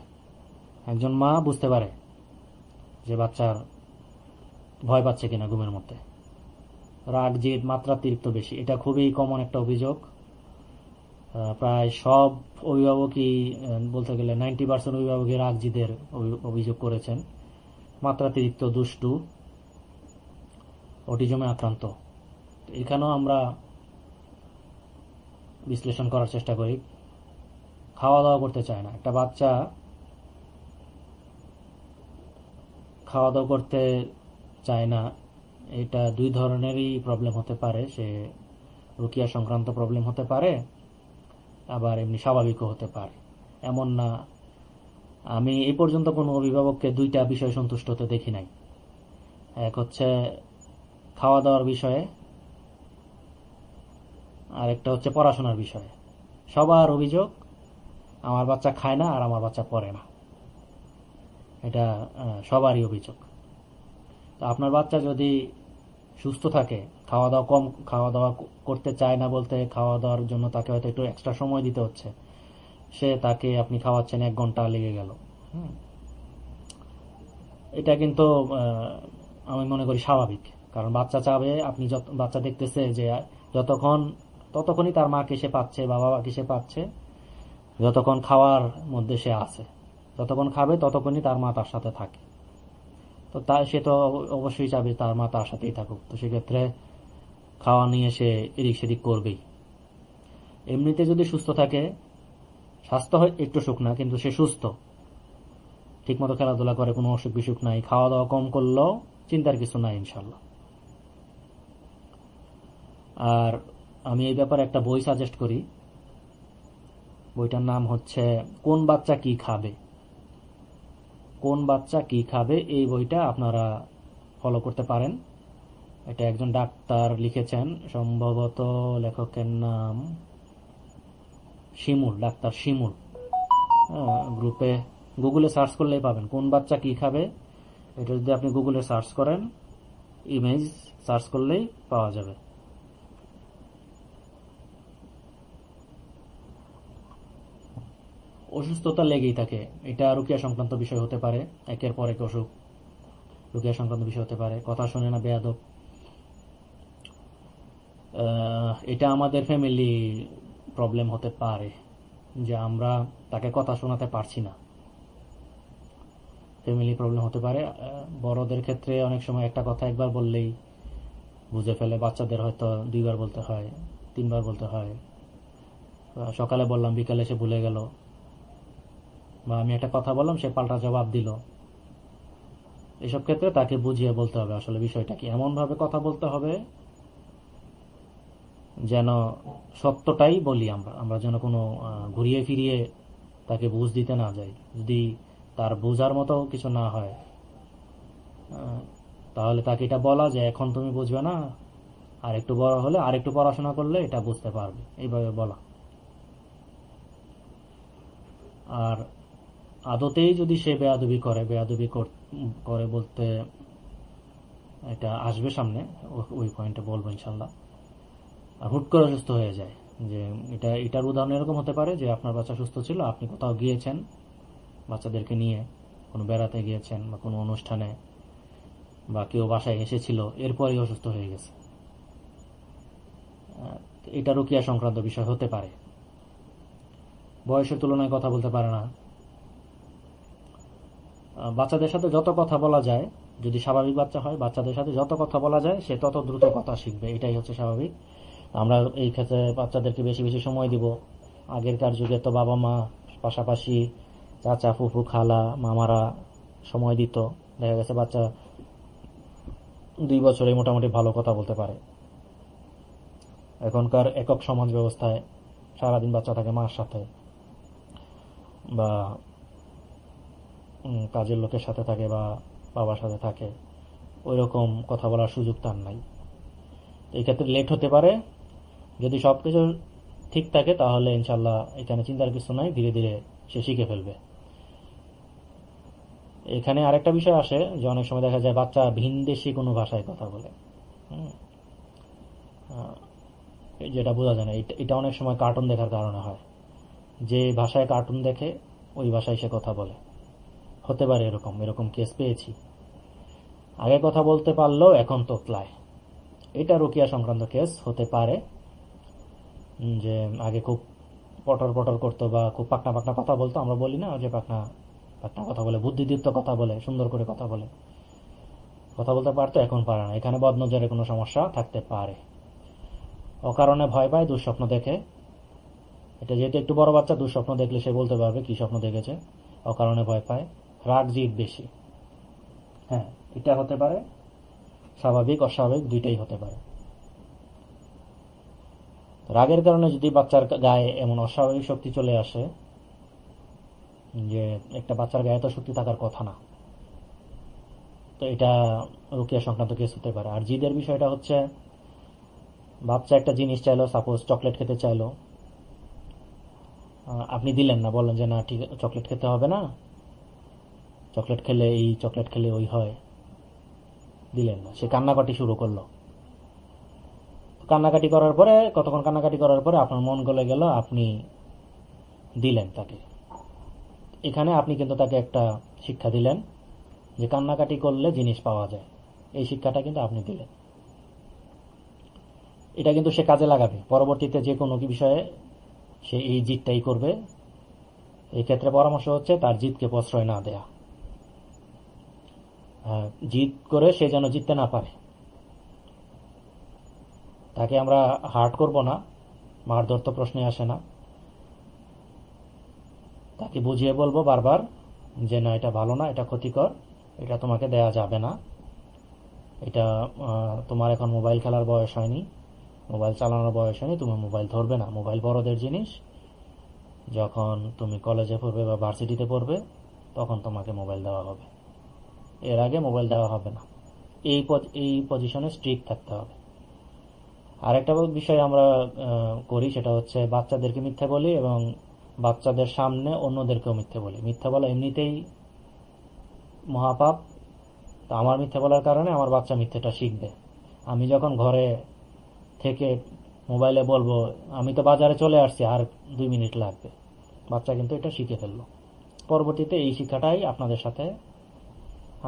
একজন মা বুঝতে পারে যে বাচ্চার ভয় পাচ্ছে কিনা ঘুমের মধ্যে। রাগ জেদ মাত্রাতিরিক্ত বেশি, এটা খুবই কমন একটা অভিযোগ। প্রায় সব অভিভাবকই, বলতে গেলে 90% অভিভাবকই রাগ জিদের অভিযোগ করেছেন। মাত্রাতিরিক্ত দুষ্টু, অটিজমে আক্রান্ত। এখানেও আমরা বিশ্লেষণ করার চেষ্টা করি। খাওয়া দাওয়া করতে চায় না, একটা বাচ্চা খাওয়া দাওয়া করতে চায় না, এটা 2 ধরনেরই প্রবলেম হতে পারে। সে রুকিয়া সংক্রান্ত প্রবলেম হতে পারে, আবার এমনি স্বাভাবিকও হতে পারে। এমন না, আমি এই পর্যন্ত কোনো অভিভাবককে 2টা বিষয় সন্তুষ্ট হতে দেখি নাই। এক হচ্ছে খাওয়া দাওয়ার বিষয়ে, আর একটা হচ্ছে পড়াশোনার বিষয়ে। সবার অভিযোগ আমার বাচ্চা খায় না আর আমার বাচ্চা পড়ে না, এটা সবারই অভিযোগ। তো আপনার বাচ্চা যদি সুস্থ থাকে, খাওয়া দাওয়া করতে চায় না, বলতে খাওয়া দাওয়ার জন্য তাকে হয়তো একটু এক্সট্রা সময় দিতে হচ্ছে, তাকে আপনি খাওয়াচ্ছেন 1 ঘন্টা লেগে গেল, এটা কিন্তু আমি মনে করি স্বাভাবিক। কারণ বাচ্চা চাবে, আপনি বাচ্চা দেখতেছে যে ততক্ষণই তার মাকে সে পাচ্ছে বা বাবাকে সে পাচ্ছে, যতক্ষণ খাওয়ার মধ্যে সে আছে, যতক্ষণ খাবে ততক্ষণই তার মা তার সাথে থাকে। তো সে তো অবশ্যই চাবে তার মা তার সাথেই থাকুক। তো সেক্ষেত্রে খাওয়া নিয়ে সে এদিক সেদিক করবেই। এমনিতে যদি সুস্থ থাকে, স্বাস্থ্য হয় একটু সুখ না, কিন্তু সে সুস্থ, ঠিকমতো খেলাধুলা করে, কোনো অসুখ বিসুখ নাই, খাওয়া দাওয়া কম করলেও চিন্তার কিছু নাই ইনশাল্লাহ। আর আমি এই ব্যাপারে একটা বই সাজেস্ট করি। বইটার নাম হচ্ছে কোন বাচ্চা কি খাবে। কোন বাচ্চা কি খাবে, এই বইটা আপনারা ফলো করতে পারেন। এটা একজন ডাক্তার লিখেছেন, সম্ভবত লেখকের নাম শিমুল, ডাক্তার শিমুল। গ্রুপে গুগলে সার্চ করলেই পাবেন, কোন বাচ্চা কি খাবে। এটা যদি আপনি গুগলে সার্চ করেন, ইমেজ সার্চ করলেই পাওয়া যাবে। অসুস্থতা লেগেই থাকে, এটা রুকিয়া সংক্রান্ত বিষয় হতে পারে, একের পর এক অসুখ রুকিয়া সংক্রান্ত বিষয় হতে পারে। কথা শোনে না, বেয়াদব, এটা আমাদের ফ্যামিলি প্রবলেম হতে পারে, যে আমরা তাকে কথা শোনাতে পারছি না, ফ্যামিলি প্রবলেম হতে পারে। বড়দের ক্ষেত্রে অনেক সময় একটা কথা একবার বললেই বুঝে ফেলে, বাচ্চাদের হয়তো 2 বার বলতে হয়, 3 বার বলতে হয়। সকালে বললাম, বিকালে সে ভুলে গেল, বা আমি একটা কথা বললাম, সে পাল্টা জবাব দিল। এসব ক্ষেত্রে তাকে বুঝিয়ে বলতে হবে আসলে বিষয়টা কি, এমন ভাবে কথা বলতে হবে যেন সত্যটাই বলি আমরা যেন কোনো ঘুরিয়ে ফিরিয়ে তাকে বুঝ দিতে না যাই। যদি তার বোঝার মতো কিছু না হয়, তাহলে তাকে এটা বলা যে এখন তুমি বুঝবে না, আর একটু বড় হলে আর একটু পড়াশোনা করলে এটা বুঝতে পারবে, এইভাবে বলা। আর আদতেই যদি সে বেয়াদবি করে বলতে এটা আসবে সামনে, ওই পয়েন্টে বলবো ইনশাল্লাহ। আর হুট করে অসুস্থ হয়ে যায়, যে এটার উদাহরণ এরকম হতে পারে যে আপনার বাচ্চা সুস্থ ছিল, আপনি কোথাও গিয়েছেন বাচ্চাদেরকে নিয়ে, কোনো বেড়াতে গিয়েছেন বা কোনো অনুষ্ঠানে, বা কেউ বাসায় এসেছিল, এরপরই অসুস্থ হয়ে গেছে। এটা রুকিয়া সংক্রান্ত বিষয় হতে পারে। বয়সের তুলনায় কথা বলতে পারে না। বাচ্চাদের সাথে যত কথা বলা যায়, যদি স্বাভাবিক বাচ্চা হয়, বাচ্চাদের সাথে যত কথা বলা যায় সে তত দ্রুত কথা শিখবে, এটাই হচ্ছে স্বাভাবিক। আমরা এই ক্ষেত্রে বাচ্চাদেরকে বেশি বেশি সময় দিব। আগেরকার যুগে তো বাবা মা পাশাপাশি, চাচা ফুফু খালা মামারা সময় দিত, দেখা গেছে বাচ্চা 2 বছরে মোটামুটি ভালো কথা বলতে পারে। এখনকার একক সমাজ ব্যবস্থায় সারাদিন বাচ্চা থাকে মার সাথে বা কাজের লোকের সাথে থাকে বা বাবার সাথে থাকে, ওই রকম কথা বলার সুযোগ তার নাই। এই ক্ষেত্রে লেট হতে পারে। যদি সবকিছু ঠিক থাকে তাহলে ইনশাল্লাহ এখানে চিন্তার কিছু নাই, ধীরে ধীরে সে শিখে ফেলবে। এখানে আরেকটা বিষয় আসে যে অনেক সময় দেখা যায় বাচ্চা ভিনদেশী কোনো ভাষায় কথা বলে, যেটা বোঝা যায় না। এটা অনেক সময় কার্টুন দেখার কারণে হয়, যে ভাষায় কার্টুন দেখে ওই ভাষায় সে কথা বলে। হতে পারে এরকম কেস পেয়েছি। আগে কথা বলতে পারলেও এখন তোতলায়। এটা রুকিয়া সংক্রান্ত কেস হতে পারে, যে আগে খুব পটর পটর করতো বা খুব পাকনা পাকনা কথা বলতো। আমরা বলি না যে পাকনা পাকনা কথা বলে, বুদ্ধিদীপ্ত কথা বলে, সুন্দর করে কথা বলতে পারতো, এখন পারে না। এখানে বদনজরে কোনো সমস্যা থাকতে পারে। অকারণে ভয় পায়, দুঃস্বপ্ন দেখে। এটা যেহেতু একটু বড় বাচ্চা, দুঃস্বপ্ন দেখলে সে বলতে পারবে কি স্বপ্ন দেখেছে। অকারণে ভয় পায়, রাগ জিদ বেশি। হ্যাঁ, এটা হতে পারে, স্বাভাবিক অস্বাভাবিক দুইটাই হতে পারে। রাগের কারণে যদি বাচ্চার গায়ে এমন অস্বাভাবিক শক্তি চলে আসে, যে একটা বাচ্চার গায়ে তো শক্তি থাকার কথা না, তো এটা রুকিয়া সংক্রান্ত কেস হতে পারে। আর জিদের বিষয়টা হচ্ছে, বাচ্চা একটা জিনিস চাইলো, সাপোজ চকলেট খেতে চাইলো, আপনি দিলেন না, বললেন যে না ঠিক, চকলেট খেতে হবে না, চকলেট খেলে ওই হয়, দিলেন না। সে কান্নাকাটি শুরু করলো। কতক্ষণ কান্নাকাটি করার পরে আপনার মন গলে গেল, আপনি দিলেন তাকে। এখানে আপনি কিন্তু তাকে একটা শিক্ষা দিলেন যে কান্নাকাটি করলে জিনিস পাওয়া যায়, এই শিক্ষাটা কিন্তু আপনি দিলেন। এটা কিন্তু সে কাজে লাগাবে পরবর্তীতে, যে কোনো বিষয়ে সে এই জিদটাই করবে। এই ক্ষেত্রে পরামর্শ হচ্ছে তার জিদকে প্রশ্রয় না দেয়া। জিদ করে সে যেন জিততে না পারে। তাকে আমরা হার্ট করব না, মারধর তো প্রশ্নে আসে না। তাকে বুঝিয়ে বলবো বারবার যে না, এটা ভালো না, এটা ক্ষতিকর, এটা তোমাকে দেয়া যাবে না, এটা তোমার এখন মোবাইল খেলার বয়স হয়নি, মোবাইল চালানোর বয়স হয়নি, তুমি মোবাইল ধরবে না, মোবাইল বড়দের জিনিস, যখন তুমি কলেজে পড়বে বা ভার্সিটিতে পড়বে তখন তোমাকে মোবাইল দেওয়া হবে, এর আগে মোবাইল দেওয়া হবে না। এই পজিশনে স্ট্রিক্ট থাকতে হবে। আরেকটা বিষয় আমরা করি, সেটা হচ্ছে বাচ্চাদেরকে মিথ্যা বলি এবং বাচ্চাদের সামনে অন্যদেরকেও মিথ্যা বলি। মিথ্যা বলা এমনিতেই মহাপাপ, তো আমার মিথ্যা বলার কারণে আমার বাচ্চা মিথ্যেটা শিখবে। আমি যখন ঘরে থেকে মোবাইলে বলবো আমি তো বাজারে চলে আসছি, আর 2 মিনিট লাগবে, বাচ্চা কিন্তু এটা শিখে ফেললো। পরবর্তীতে এই শিক্ষাটাই আপনাদের সাথে,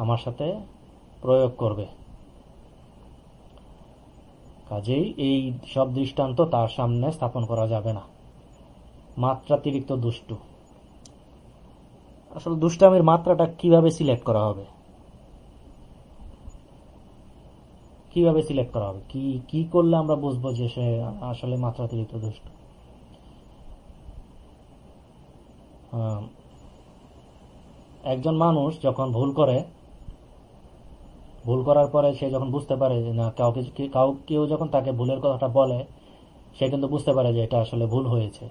আমার সাথে প্রয়োগ করবে। কাজেই এই সব দৃষ্টান্ত তার সামনে স্থাপন করা যাবে না। মাত্রাতিরিক্ত দুষ্টু। আসলে দুষ্টামির মাত্রাটা কিভাবে সিলেক্ট করা হবে, কি করলে আমরা বুঝবো যে সে আসলে মাত্রাতিরিক্ত দুষ্টু? একজন মানুষ যখন ভুল করার পরে সে যখন বুঝতে পারে যে না, কেউ যখন তাকে ভুলের কথাটা বলে, সে কিন্তু বুঝতে পারে যে এটা আসলে ভুল হয়েছে।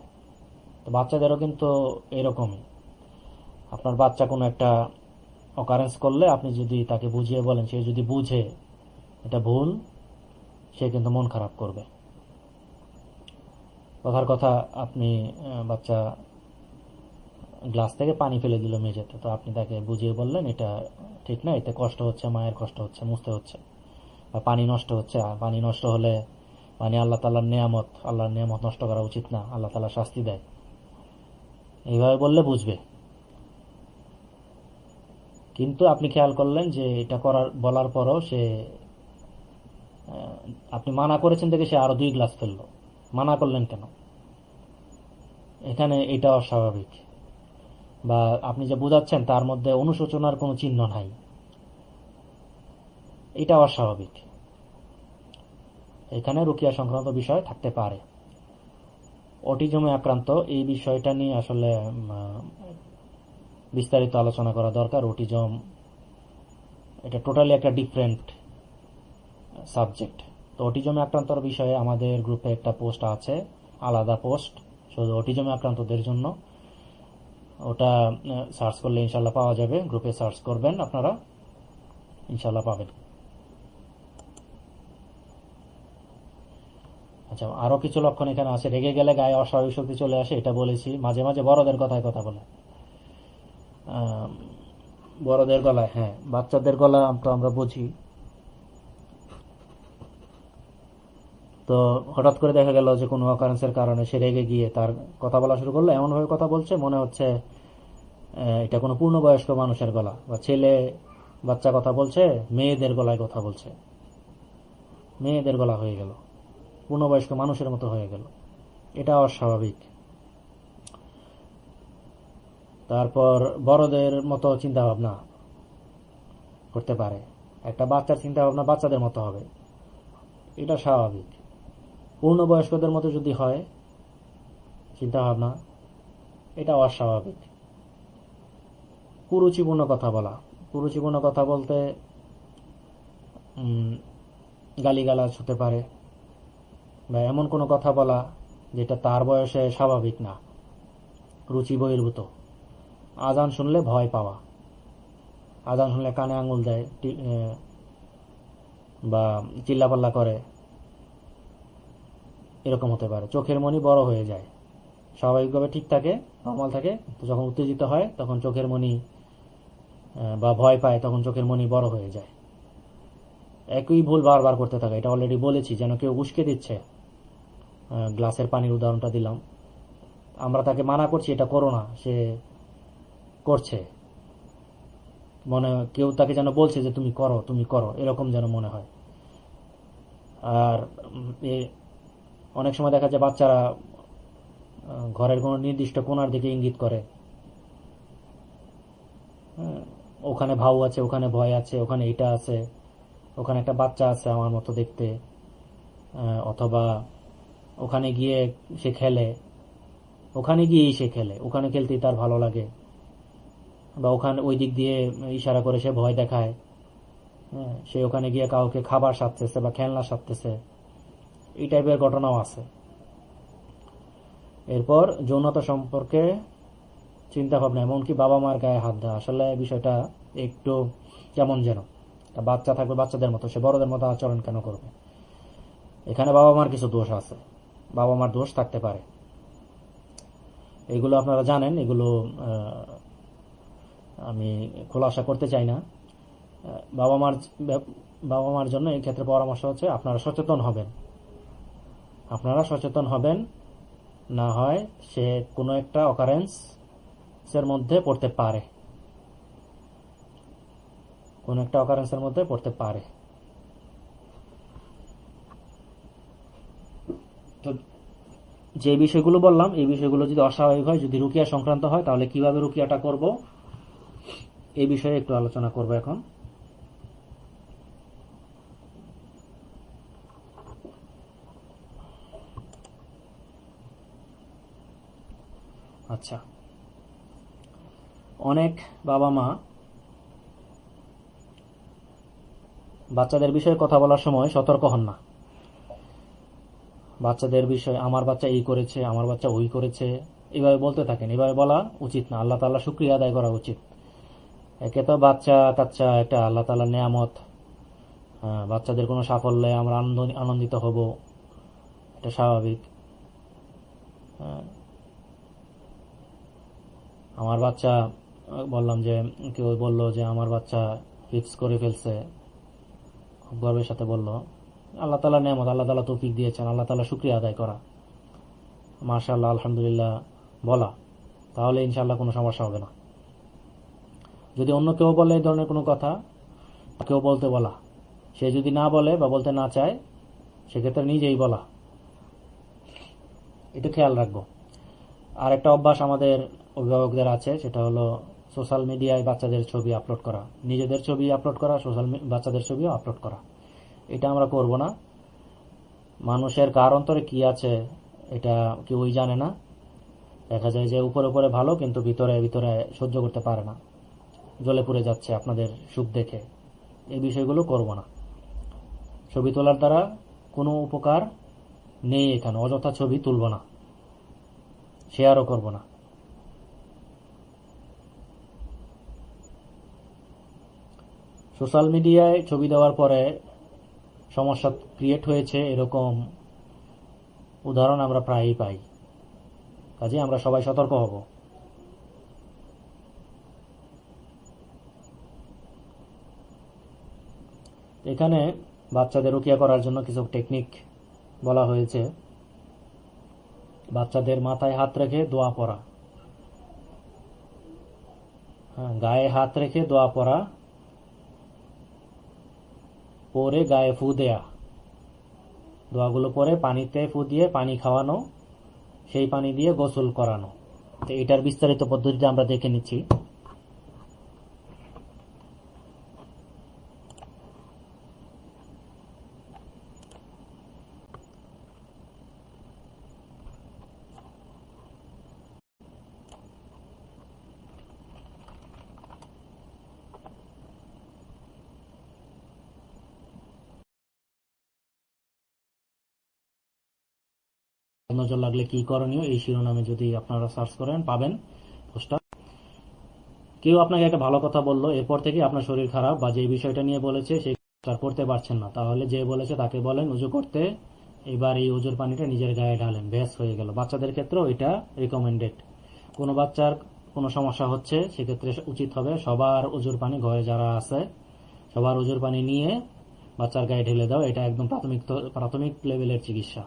তো বাচ্চাদেরও কিন্তু এরকমই। আপনার বাচ্চা কোনো একটা অকারেন্স করলে আপনি যদি তাকে বুঝিয়ে বলেন, সে যদি বুঝে এটা ভুল, সে কিন্তু মন খারাপ করবে। কথার কথা, আপনি বাচ্চা গ্লাস থেকে পানি ফেলে দিল মেঝেতে, তো আপনি তাকে বুঝিয়ে বললেন এটা ঠিক না, এতে কষ্ট হচ্ছে, মায়ের কষ্ট হচ্ছে, মুছতে হচ্ছে, বা পানি নষ্ট হচ্ছে। আর পানি নষ্ট হলে পানি আল্লাহ তাআলার নিয়ামত, আল্লাহর নিয়ামত নষ্ট করা উচিত না, আল্লাহ তাআলা শাস্তি দেয়, এইভাবে বললে বুঝবে। কিন্তু আপনি খেয়াল করলেন যে এটা বলার পরও সে, আপনি মানা করেছেন দেখে সে আরো 2 গ্লাস ফেললো। মানা করলেন কেন? এখানে এটা অস্বাভাবিক, বা আপনি যে বুঝাচ্ছেন তার মধ্যে অনুশোচনার কোনো চিহ্ন নাই, এটা অস্বাভাবিক। এখানে রুকিয়া সংক্রান্ত বিষয় থাকতে পারে। অটিজমে আক্রান্ত, এই বিষয়টা নিয়ে আসলে বিস্তারিত আলোচনা করা দরকার। অটিজম এটা টোটালি একটা ডিফারেন্ট সাবজেক্ট। তো অটিজমে আক্রান্তর বিষয়ে আমাদের গ্রুপে একটা পোস্ট আছে, আলাদা পোস্ট শুধু অটিজমে আক্রান্তদের জন্য। ওটা সার্চ করলে ইনশাল্লাহ পাওয়া যাবে। গ্রুপে সার্চ করবেন, আপনারা ইনশাল্লাহ পাবেন। আচ্ছা, আরো কিছু লক্ষণ এখানে আছে। রেগে গেলে গায়ে অস্বাভাবিক শক্তি চলে আসে, এটা বলেছি। মাঝে মাঝে বড়দের কথায় কথা বলে, বড়দের গলায়, হ্যাঁ, বাচ্চাদের গলা তো আমরা বুঝি। তো হঠাৎ করে দেখা গেল যে কোনো অকারেন্সের কারণে সে রেগে গিয়ে তার কথা বলা শুরু করলো, এমনভাবে কথা বলছে মনে হচ্ছে এটা কোনো পূর্ণবয়স্ক মানুষের গলা, বা ছেলে বাচ্চা কথা বলছে, মেয়েদের গলায় কথা বলছে, মেয়েদের গলা হয়ে গেল, পূর্ণবয়স্ক মানুষের মতো হয়ে গেল, এটা অস্বাভাবিক। তারপর বড়দের মতো চিন্তা ভাবনা করতে পারে, একটা বাচ্চার চিন্তা ভাবনা বাচ্চাদের মতো হবে, এটা স্বাভাবিক। পূর্ণবয়স্কদের মতো যদি হয় চিন্তা ভাবনা, এটা অস্বাভাবিক। কুরুচিপূর্ণ কথা বলা, কুরুচিপূর্ণ কথা বলতে গালিগালাজ হতে পারে, বা এমন কোনো কথা বলা যেটা তার বয়সে স্বাভাবিক না, রুচি বহির্ভূত। আজান শুনলে ভয় পাওয়া, আজান শুনলে কানে আঙুল দেয়, বা চিল্লাপাল্লা করে, এরকম হতে পারে। চোখের মনি বড় হয়ে যায়, স্বাভাবিকভাবে ঠিক থাকে, নর্মাল থাকে, তো যখন উত্তেজিত হয় তখন চোখের মনি বা ভয় পায় তখন চোখের মনি বড় হয়ে যায়। একই ভুল বারবার করতে থাকে, এটা অলরেডি বলেছি, যেন কেউ উস্কে দিচ্ছে। গ্লাসের পানির উদাহরণটা দিলাম, আমরা তাকে মানা করছি এটা করো না, সে করছে, মনে কেউ তাকে যেন বলছে যে তুমি করো, তুমি করো, এরকম যেন মনে হয়। আর অনেক সময় দেখা যায় বাচ্চারা ঘরের কোনো নির্দিষ্ট কোণার দিকে ইঙ্গিত করে, ওখানে ভাউ আছে, ওখানে ভয় আছে, ওখানে এটা আছে, ওখানে একটা বাচ্চা আছে আমার মতো দেখতে, অথবা ওখানে গিয়ে সে খেলে, ওখানে গিয়েই সে খেলে, ওখানে খেলতেই তার ভালো লাগে, বা ওখানে ওই দিক দিয়ে ইশারা করে সে ভয় দেখায়, সে ওখানে গিয়ে কাউকে খাবার সাধতেছে বা খেলনা সাধতেছে, এই টাইপের ঘটনাও আছে। এরপর যৌনতা সম্পর্কে চিন্তা ভাবনা, এমনকি বাবা মার গায়ে হাত দেওয়া, আসলে বিষয়টা একটু কেমন যেন। বাচ্চা থাকবে বাচ্চাদের মতো, সে বড়দের মতো আচরণ কেন করবে? এখানে বাবা মার কিছু দোষ আছে, বাবা মার দোষ থাকতে পারে, এগুলো আপনারা জানেন, এগুলো আমি খোলাসা করতে চাই না। বাবা মার জন্য এই ক্ষেত্রে পরামর্শ হচ্ছে আপনারা সচেতন হবেন, আপনারা সচেতন হবেন, না হয় সে কোনো একটা অকারেন্সের মধ্যে পড়তে পারে, কোন একটা অকারেন্সের মধ্যে পড়তে পারে। তো যে বিষয়গুলো বললাম, এই বিষয়গুলো যদি অস্বাভাবিক হয়, যদি রুকিয়া সংক্রান্ত হয়, তাহলে কিভাবে রুকিয়াটা করব এই বিষয়ে একটু আলোচনা করব এখন। আচ্ছা, অনেক বাবা মা বাচ্চাদের বিষয়ে কথা বলার সময় সতর্ক হন না। বাচ্চাদের বিষয়ে আমার বাচ্চা এই করেছে, আমার বাচ্চা ওই করেছে, এইভাবে বলতে থাকেন। এভাবে বলা উচিত না, আল্লাহ তাআলা শুকরিয়া আদায় করা উচিত। একে তো বাচ্চা কাচ্চা একটা আল্লাহ তাআলার নেয়ামত, বাচ্চাদের কোনো সাফল্যে আমরা আনন্দিত হব, এটা স্বাভাবিক। আমার বাচ্চা, বললাম যে কেউ বলল যে আমার বাচ্চা ফিক্স করে ফেলছে, খুব গর্বের সাথে বলল। আল্লাহ তালা নেয়ামত, আল্লাহ তালা তৌফিক দিয়েছেন, আল্লাহ তালা শুক্রিয়া আদায় করা, মাশাআল্লাহ আলহামদুলিল্লাহ বলা, তাহলে ইনশাআল্লাহ কোনো সমস্যা হবে না। যদি অন্য কেউ বলে এই ধরনের কোনো কথা, কেউ বলতে বলা, সে যদি না বলে বা বলতে না চায়, সেক্ষেত্রে নিজেই বলা, এটা খেয়াল রাখবো। আর একটা অভ্যাস আমাদের অভিভাবকদের আছে, সেটা হলো সোশ্যাল মিডিয়ায় বাচ্চাদের ছবি আপলোড করা, নিজেদের ছবি আপলোড করা, বাচ্চাদের ছবিও আপলোড করা। এটা আমরা করব না। মানুষের কার অন্তরে কি আছে এটা কেউই জানে না। দেখা যায় যে উপরে উপরে ভালো, কিন্তু ভিতরে ভিতরে সহ্য করতে পারে না, জ্বলে পুড়ে যাচ্ছে আপনাদের সুখ দেখে। এই বিষয়গুলো করব না। ছবি তোলার দ্বারা কোনো উপকার নেই এখানে, অযথা ছবি তুলব না, শেয়ারও করব না। সোশ্যাল মিডিয়ায় ছবি দেওয়ার পরে সমস্যা ক্রিয়েট হয়েছে এরকম উদাহরণ আমরা প্রায়ই পাই, কাজে আমরা সবাই সতর্ক হব। এখানে বাচ্চাদের রুকিয়া করার জন্য কিছু টেকনিক বলা হয়েছে। বাচ্চাদের মাথায় হাত রেখে দোয়া পড়া, গায়ে হাত রেখে দোয়া পড়া, পরে গায়ে ফু দেয়া, দোয়াগুলো পরে পানিতে ফু দিয়ে পানি খাওয়ানো, সেই পানি দিয়ে গোসল করানো। তো এটার বিস্তারিত পদ্ধতিটা আমরা দেখে নিচ্ছি। নজর লাগলে কি করণীয়, এই শিরোনামে যদি আপনারা সার্চ করেন পাবেন পোস্টটা। কেউ আপনাকে একটা ভালো কথা বললো, এরপর থেকে আপনার শরীর খারাপ বা যে বিষয়টা নিয়ে বলেছে সেই কাজটা করতে পারছেন না, তাহলে যে বলেছে তাকে বলেন উজু করতে, এবার এই উজুর পানিটা নিজের গায়ে ঢালেন, ব্যাস হয়ে গেল। বাচ্চাদের ক্ষেত্রেও এটা রিকমেন্ডেড। কোনো বাচ্চার কোনো সমস্যা হচ্ছে, সেক্ষেত্রে উচিত হবে সবার উজুর পানি, ঘরে যারা আছে সবার উজুর পানি নিয়ে বাচ্চার গায়ে ঢেলে দাও। এটা একদম প্রাথমিক লেভেলের চিকিৎসা।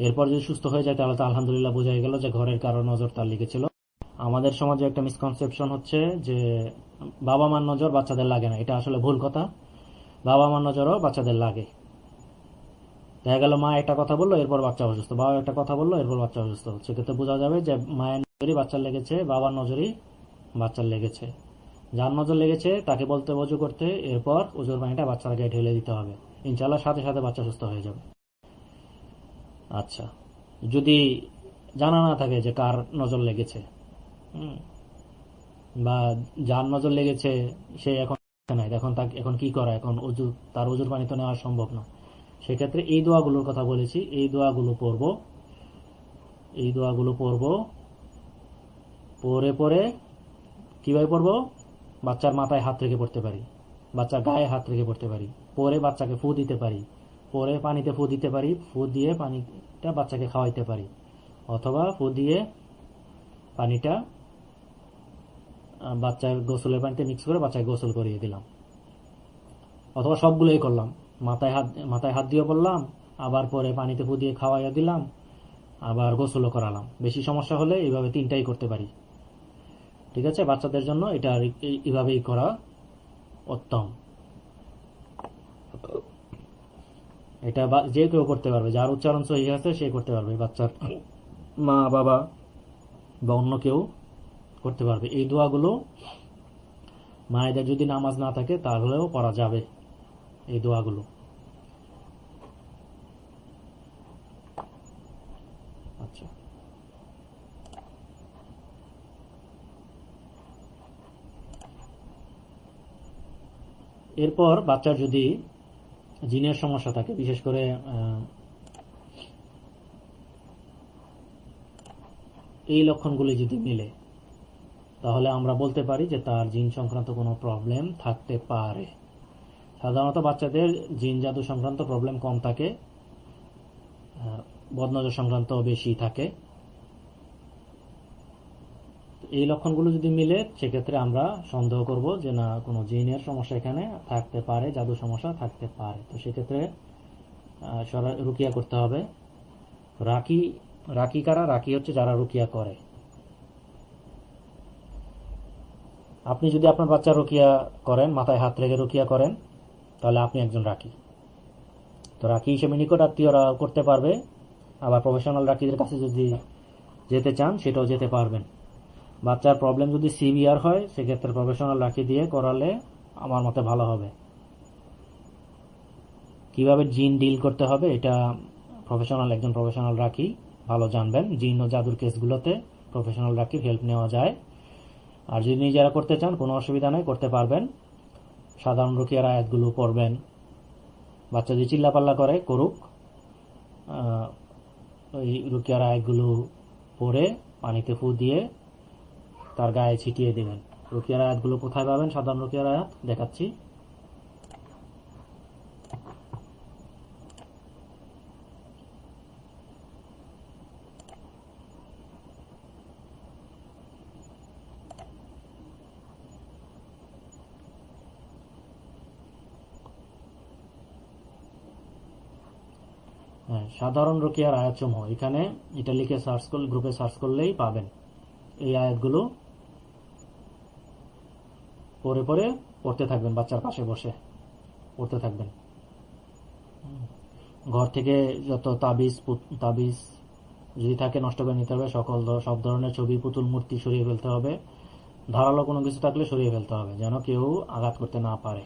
এরপর যদি সুস্থ হয়ে যায় তাহলে তো আলহামদুলিল্লাহ, বোঝাই গেল যে ঘরের কারো নজর তার লেগেছিল। আমাদের সমাজে একটা মিসকনসেপশন হচ্ছে যে বাবা মার নজর বাচ্চাদের লাগে না, এটা আসলে ভুল কথা। বাবা মার নজরও বাচ্চাদের লাগে। দেখা গেল মা একটা কথা বললো, এরপর বাচ্চা অসুস্থ, বাবা একটা কথা বললো, এরপর বাচ্চা অসুস্থ, সেক্ষেত্রে বোঝা যাবে যে মায়ের নজরই বাচ্চার লেগেছে, বাবার নজরই বাচ্চার লেগেছে। যার নজর লেগেছে তাকে বলতে অজু করতে, এরপর ওজুর পানিটা বাচ্চার গায়ে ঢেলে দিতে হবে, ইনশাল্লাহ সাথে সাথে বাচ্চা সুস্থ হয়ে যাবে। আচ্ছা, যদি জানা না থাকে যে কার নজর লেগেছে, বা যার নজর লেগেছে সে এখন নাই, এখন কি করা, এখন তার ওজুর পানি তো নেওয়া সম্ভব না, সেক্ষেত্রে এই দোয়াগুলোর কথা বলেছি, এই দোয়াগুলো পড়বো। পরে পরে কিভাবে পড়বো? বাচ্চার মাথায় হাত রেখে পড়তে পারি, বাচ্চার গায়ে হাত রেখে পড়তে পারি, পরে বাচ্চাকে ফু দিতে পারি, পরে পানিতে ফু দিতে পারি, ফু দিয়ে পানিটা বাচ্চাকে খাওয়াইতে পারি, অথবা ফু দিয়ে পানিটা বাচ্চার গোসলের পানিতে মিক্স করে বাচ্চাকে গোসল করিয়ে দিলাম, অথবা সবগুলোই করলাম। মাথায় হাত দিয়ে বললাম, আবার পরে পানিতে ফু দিয়ে খাওয়াইয়া দিলাম, আবার গোসলও করালাম। বেশি সমস্যা হলে এইভাবে তিনটাই করতে পারি। ঠিক আছে, বাচ্চাদের জন্য এটা এইভাবেই করা উত্তম। এটা যে কেউ করতে পারবে, যার উচ্চারণ সহি আছে সে করতে পারবে, বাচ্চার মা বাবা বা অন্য কেউ করতে পারবে। এই দোয়াগুলো মায়েদের যদি নামাজ না থাকে তাহলেও পড়া যাবে এই দোয়াগুলো। আচ্ছা, এরপর বাচ্চার যদি জিনের সমস্যা থাকে, বিশেষ করে এই লক্ষণগুলি যদি মিলে, তাহলে আমরা বলতে পারি যে তার জিন সংক্রান্ত কোনো প্রবলেম থাকতে পারে। সাধারণত বাচ্চাদের জিন জাদু সংক্রান্ত প্রবলেম কম থাকে, বদনজর সংক্রান্ত বেশি থাকে। এই লক্ষণগুলো যদি মিলে সেক্ষেত্রে আমরা সন্দেহ করব যে না কোনো জিনের সমস্যা এখানে থাকতে পারে, জাদু সমস্যা থাকতে পারে। তো সেক্ষেত্রে রুকিয়া করতে হবে। রাকি রাকি কারা? রাকি হচ্ছে যারা রুকিয়া করে। আপনি যদি আপনার বাচ্চা রুকিয়া করেন, মাথায় হাত রেখে রুকিয়া করেন, তাহলে আপনি একজন রাকি। তো রাকি হিসেবে নিকট আত্মীয়রা করতে পারবে। আবার প্রফেশনাল রাকিদের কাছে যদি যেতে চান সেটাও যেতে পারবেন। বাচ্চার প্রবলেম যদি সিভিয়ার হয় সেক্ষেত্রে প্রফেশনাল রাকি দিয়ে করালে আমার মতে ভালো হবে। কিভাবে জিন ডিল করতে হবে এটা একজন প্রফেশনাল রাকি ভালো জানবেন। জিন ও জাদুর কেসগুলোতে প্রফেশনাল রাকির হেল্প নেওয়া যায়। আর যদি নিজেরা করতে চান কোনো অসুবিধা নেই, করতে পারবেন। সাধারণ রুকিয়ার আয়াতগুলো পড়বেন। বাচ্চা যদি চিল্লাপাল্লা করে করুক, ওই রুকিয়ার আয়াতগুলো পড়ে পানিতে ফু দিয়ে তার গায়ে ছিটিয়ে দেবেন। রুকিয়ার আয়াতগুলো কোথায় পাবেন? সাধারণ রুকিয়ার আয়াত দেখাচ্ছি। হ্যাঁ, সাধারণ রুকিয়ার আয়াতসমূহ এখানে এটা লিখে সার্চ করলে, গ্রুপে সার্চ করলেই পাবেন। এই আয়াতগুলো পরে পরে পড়তে থাকবেন, বাচ্চার পাশে বসে পড়তে থাকবেন। ঘর থেকে যত তাবিজ যদি থাকে নষ্ট করে নিতে হবে। সব ধরনের ছবি, পুতুল, মূর্তি সরিয়ে ফেলতে হবে। ধারালো কোনো কিছু থাকলে সরিয়ে ফেলতে হবে, যেন কেউ আঘাত করতে না পারে।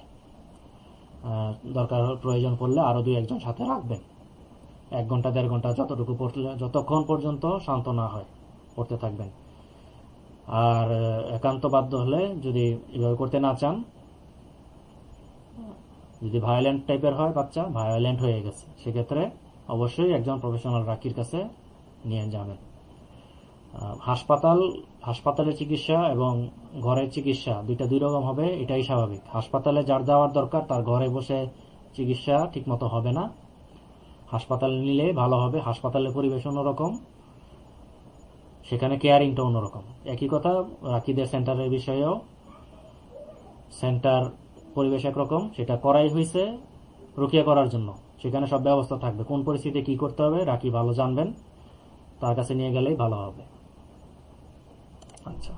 দরকার প্রয়োজন পড়লে আরো 2-1 জন সাথে রাখবেন। 1 ঘন্টা 1.5 ঘন্টা যতটুকু পড়লে, যতক্ষণ পর্যন্ত শান্ত না হয় পড়তে থাকবেন। আর একান্ত বাধ্য হলে, যদি এভাবে করতে না চান, যদি ভায়োলেন্ট টাইপের হয়, বাচ্চা ভায়োলেন্ট হয়ে গেছে, সেক্ষেত্রে অবশ্যই একজন প্রফেশনাল রাকির কাছে নিয়ে যাবেন। হাসপাতালের চিকিৎসা এবং ঘরের চিকিৎসা দুই রকম হবে, এটাই স্বাভাবিক। হাসপাতালে যার যাওয়ার দরকার তার ঘরে বসে চিকিৎসা ঠিকমতো হবে না, হাসপাতালে নিলে ভালো হবে। হাসপাতালের পরিবেশ অন্যরকম, সেখানে কেয়ারিংটা অন্যরকম। একই কথা রাকিদের সেন্টারের বিষয়েও, সেন্টার পরিবেশ একরকম, সেটা করাই হয়েছে রুকিয়া করার জন্য। সেখানে সব ব্যবস্থা থাকবে, কোন পরিস্থিতিতে কি করতে হবে রাকি ভালো জানবেন, তার কাছে নিয়ে গেলেই ভালো হবে। আচ্ছা,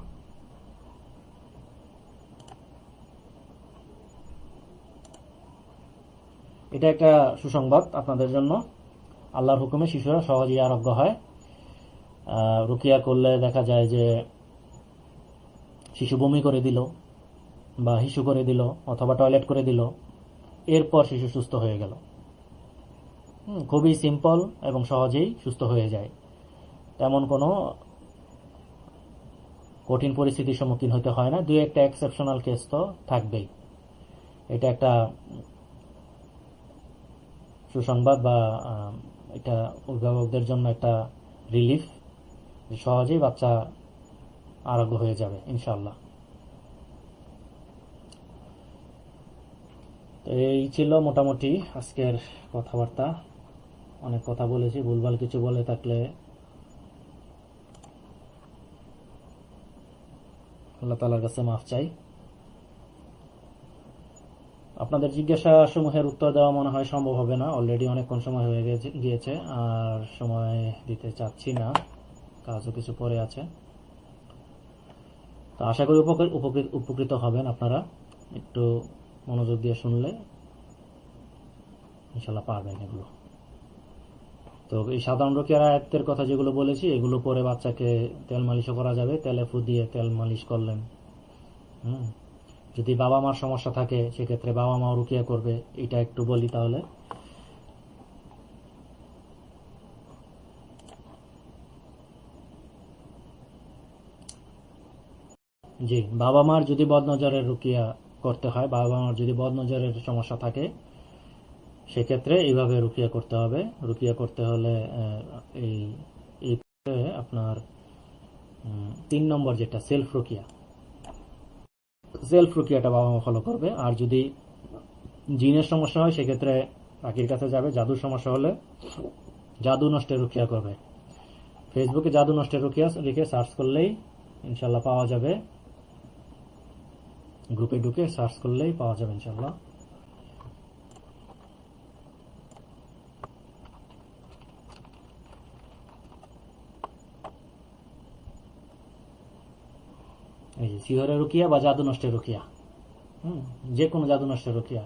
এটা একটা সুসংবাদ আপনাদের জন্য। আল্লাহর হুকুমে শিশুরা সহজেই আরোগ্য হয়। রুকিয়া করলে দেখা যায় যে শিশু বমি করে দিল বা হিসু করে দিল অথবা টয়লেট করে দিল, এরপর শিশু সুস্থ হয়ে গেল। খুবই সিম্পল এবং সহজেই সুস্থ হয়ে যায়। তেমন কোনো কঠিন পরিস্থিতির সম্মুখীন হতে হয় না। 2-1টা এক্সেপশনাল কেস তো থাকবেই। এটা একটা সুসংবাদ, বা এটা অভিভাবকদের জন্য একটা রিলিফ, সহজেই বাচ্চা আরোগ্য হয়ে যাবে ইনশাআল্লাহ। তো এই ছিল মোটামুটি আজকের কথাবার্তা। অনেক কথা বলেছি, ভুলভাল কিছু বলে থাকলে আল্লাহ তাআলার কাছে মাফ চাই। আপনাদের জিজ্ঞাসা সমূহের উত্তর দেওয়া মনে হয় সম্ভব হবে না, অলরেডি অনেকক্ষণ সময় হয়ে গিয়েছে, আর সময় দিতে চাচ্ছি না, কাজও কিছু পড়ে আছে। তো আশা করি উপকৃত হবেন আপনারা, একটু মনোযোগ দিয়ে শুনলে ইনশাল্লাহ পারবেন এগুলো। তো এই সাধারণ রুকিয়ার আয়াতের কথা যেগুলো বলেছি, এগুলো পরে বাচ্চাকে তেল মালিশও করা যাবে। তেলে ফু দিয়ে তেল মালিশ করলেন। যদি বাবা মার সমস্যা থাকে সেক্ষেত্রে বাবা মাও রুকিয়া করবে, এটা একটু বলি তাহলে। জি, বাবা মার যদি বদনজরের রুকিয়া করতে হয়, বাবা মার যদি বদনজরের সমস্যা থাকে, সেক্ষেত্রে এইভাবে রুকিয়া করতে হবে। রুকিয়া করতে হলে এই আপনার 3 নম্বর যেটা সেলফ রুকিয়াটা বাবা মা ফলো করবে। আর যদি জিনের সমস্যা হয় সেক্ষেত্রে রাকির কাছে যাবে। জাদুর সমস্যা হলে জাদু নষ্টের রুকিয়া করবে। ফেসবুকে জাদু নষ্টের রুকিয়া লিখে সার্চ করলেই ইনশাল্লাহ পাওয়া যাবে, গ্রুপে ঢুকে সার্চ করলেই পাওয়া যাবে ইনশাল্লাহ। এই যে সিহরের রুকিয়া বা জাদু নষ্টের রুকিয়া, যে কোনো জাদু নষ্টের রুকিয়া,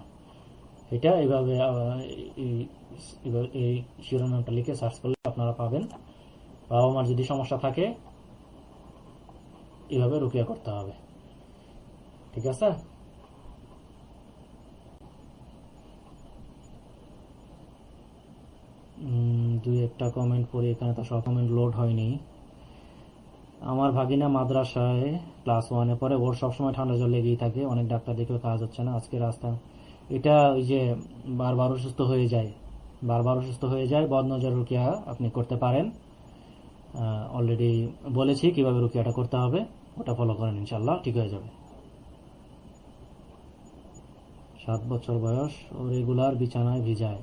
এটা এইভাবে এই শিরোনামটা লিখে সার্চ করলে আপনারা পাবেন। বাবা মার যদি সমস্যা থাকে এইভাবে রুকিয়া করতে হবে, ঠিক আছে? দুই একটা কমেন্ট পড়ি, এখানে তো সব কমেন্ট লোড হয়নি। আমার ভাগিনা মাদ্রাসায় ক্লাস 1-এ পড়ে, ওর সবসময় ঠান্ডা জল লেগেই থাকে, অনেক ডাক্তার দেখেও কাজ হচ্ছে না, আজকে রাস্তা। এটা ওই যে বারবার অসুস্থ হয়ে যায়, বদনজর রুকিয়া আপনি করতে পারেন। অলরেডি বলেছি কিভাবে রুকিয়াটা করতে হবে, ওটা ফলো করেন, ইনশাল্লাহ ঠিক হয়ে যাবে। 7 বছর বয়স, ও রেগুলার বিছানায় ভিজায়,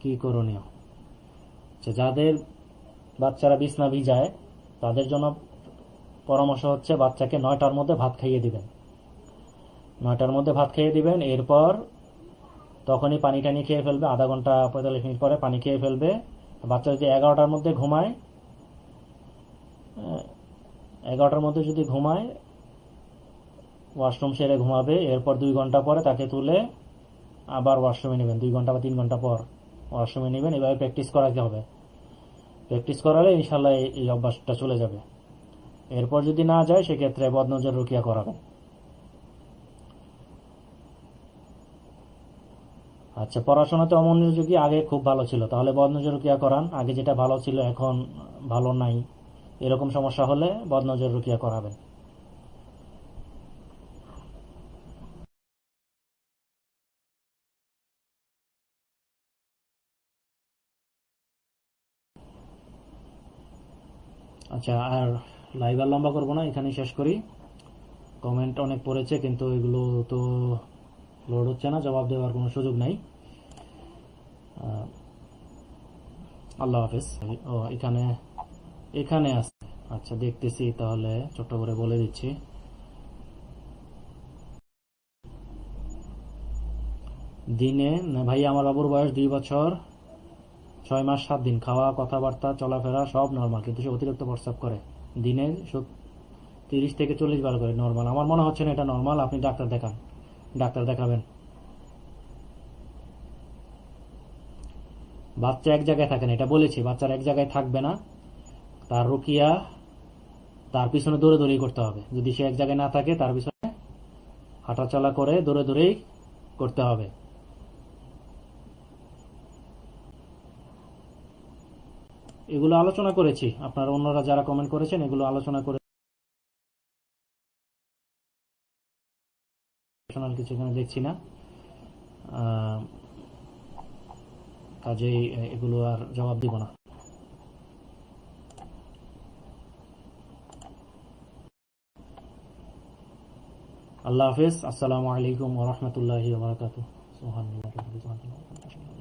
কি করণীয়? যাদের বাচ্চারা বিছনা ভিজায় তাদের জন্য পরামর্শ হচ্ছে বাচ্চাকে 9টার মধ্যে ভাত খাইয়ে দিবেন। 9টার মধ্যে ভাত খাইয়ে দিবেন, এরপর তখনই পানি টানি খেয়ে ফেলবে, আধা ঘন্টা 45 মিনিট পরে পানি খেয়ে ফেলবে। বাচ্চা যদি 11টার মধ্যে ঘুমায়, 11টার মধ্যে যদি ঘুমায়, ওয়াশরুম সেরে ঘুমাবে, এরপর 2 ঘন্টা পরে তাকে তুলে আবার ওয়াশরুমে নেবেন, 2 ঘন্টা বা 3 ঘন্টা পর ওয়াশরুমে নেবেন। এভাবে প্র্যাকটিস করাতে হবে, প্র্যাকটিস করালে ইনশাল্লাহ এই অভ্যাসটা চলে যাবে। এরপর যদি না যায় সেক্ষেত্রে বদনজর রুকিয়া করাবেন। আচ্ছা, পড়াশোনাতে অমনোযোগী আগে খুব ভালো ছিল, তাহলে বদনজর রুকিয়া করান। আগে যেটা ভালো ছিল এখন ভালো নাই, এরকম সমস্যা হলে বদনজর রুকিয়া করাবেন। আচ্ছা, আর লাইভ আর লম্বা করবো না, এখানেই শেষ করি। কমেন্ট অনেক পড়েছে কিন্তু এগুলো তো লোড হচ্ছে না, জবাব দেওয়ার কোনো সুযোগ নাই। আল্লাহ হাফেজ। ও এখানে এখানে আছে, আচ্ছা দেখতেছি, তাহলে ছোট্ট করে বলে দিচ্ছি। দিনে ভাই, আমার বাবুর বয়স 2 বছর 6 মাস 7 দিন, খাওয়া, কথাবার্তা, চলাফেরা সব নর্মাল, কিন্তু সে অতিরিক্ত প্রস্রাব করে, দিনে 30 থেকে 40 বার করে। নর্মাল? আমার মনে হচ্ছে না এটা নর্মাল, আপনি ডাক্তার দেখান, ডাক্তার দেখাবেন। বাচ্চা এক জায়গায় থাকে না, এটা বলেছি, বাচ্চার এক জায়গায় থাকবে না, তার রুকিয়া তার পিছনে দৌড়ে দৌড়েই করতে হবে। যদি সে এক জায়গায় না থাকে তার পিছনে হাঁটাচলা করে দৌড়ে দৌড়েই করতে হবে। এগুলো আলোচনা করেছি, আপনারা অন্যরা যারা কমেন্ট করেছেন এগুলো আলোচনা করে, কিছু এখানে দেখছি না, কাজেই এগুলো আর জবাব দিব না। আল্লাহ হাফেজ, আসসালামু আলাইকুম ওয়া রাহমাতুল্লাহি ওয়া বারাকাতুহু। সুবহানাল্লাহি ওয়া বিহামদিহি।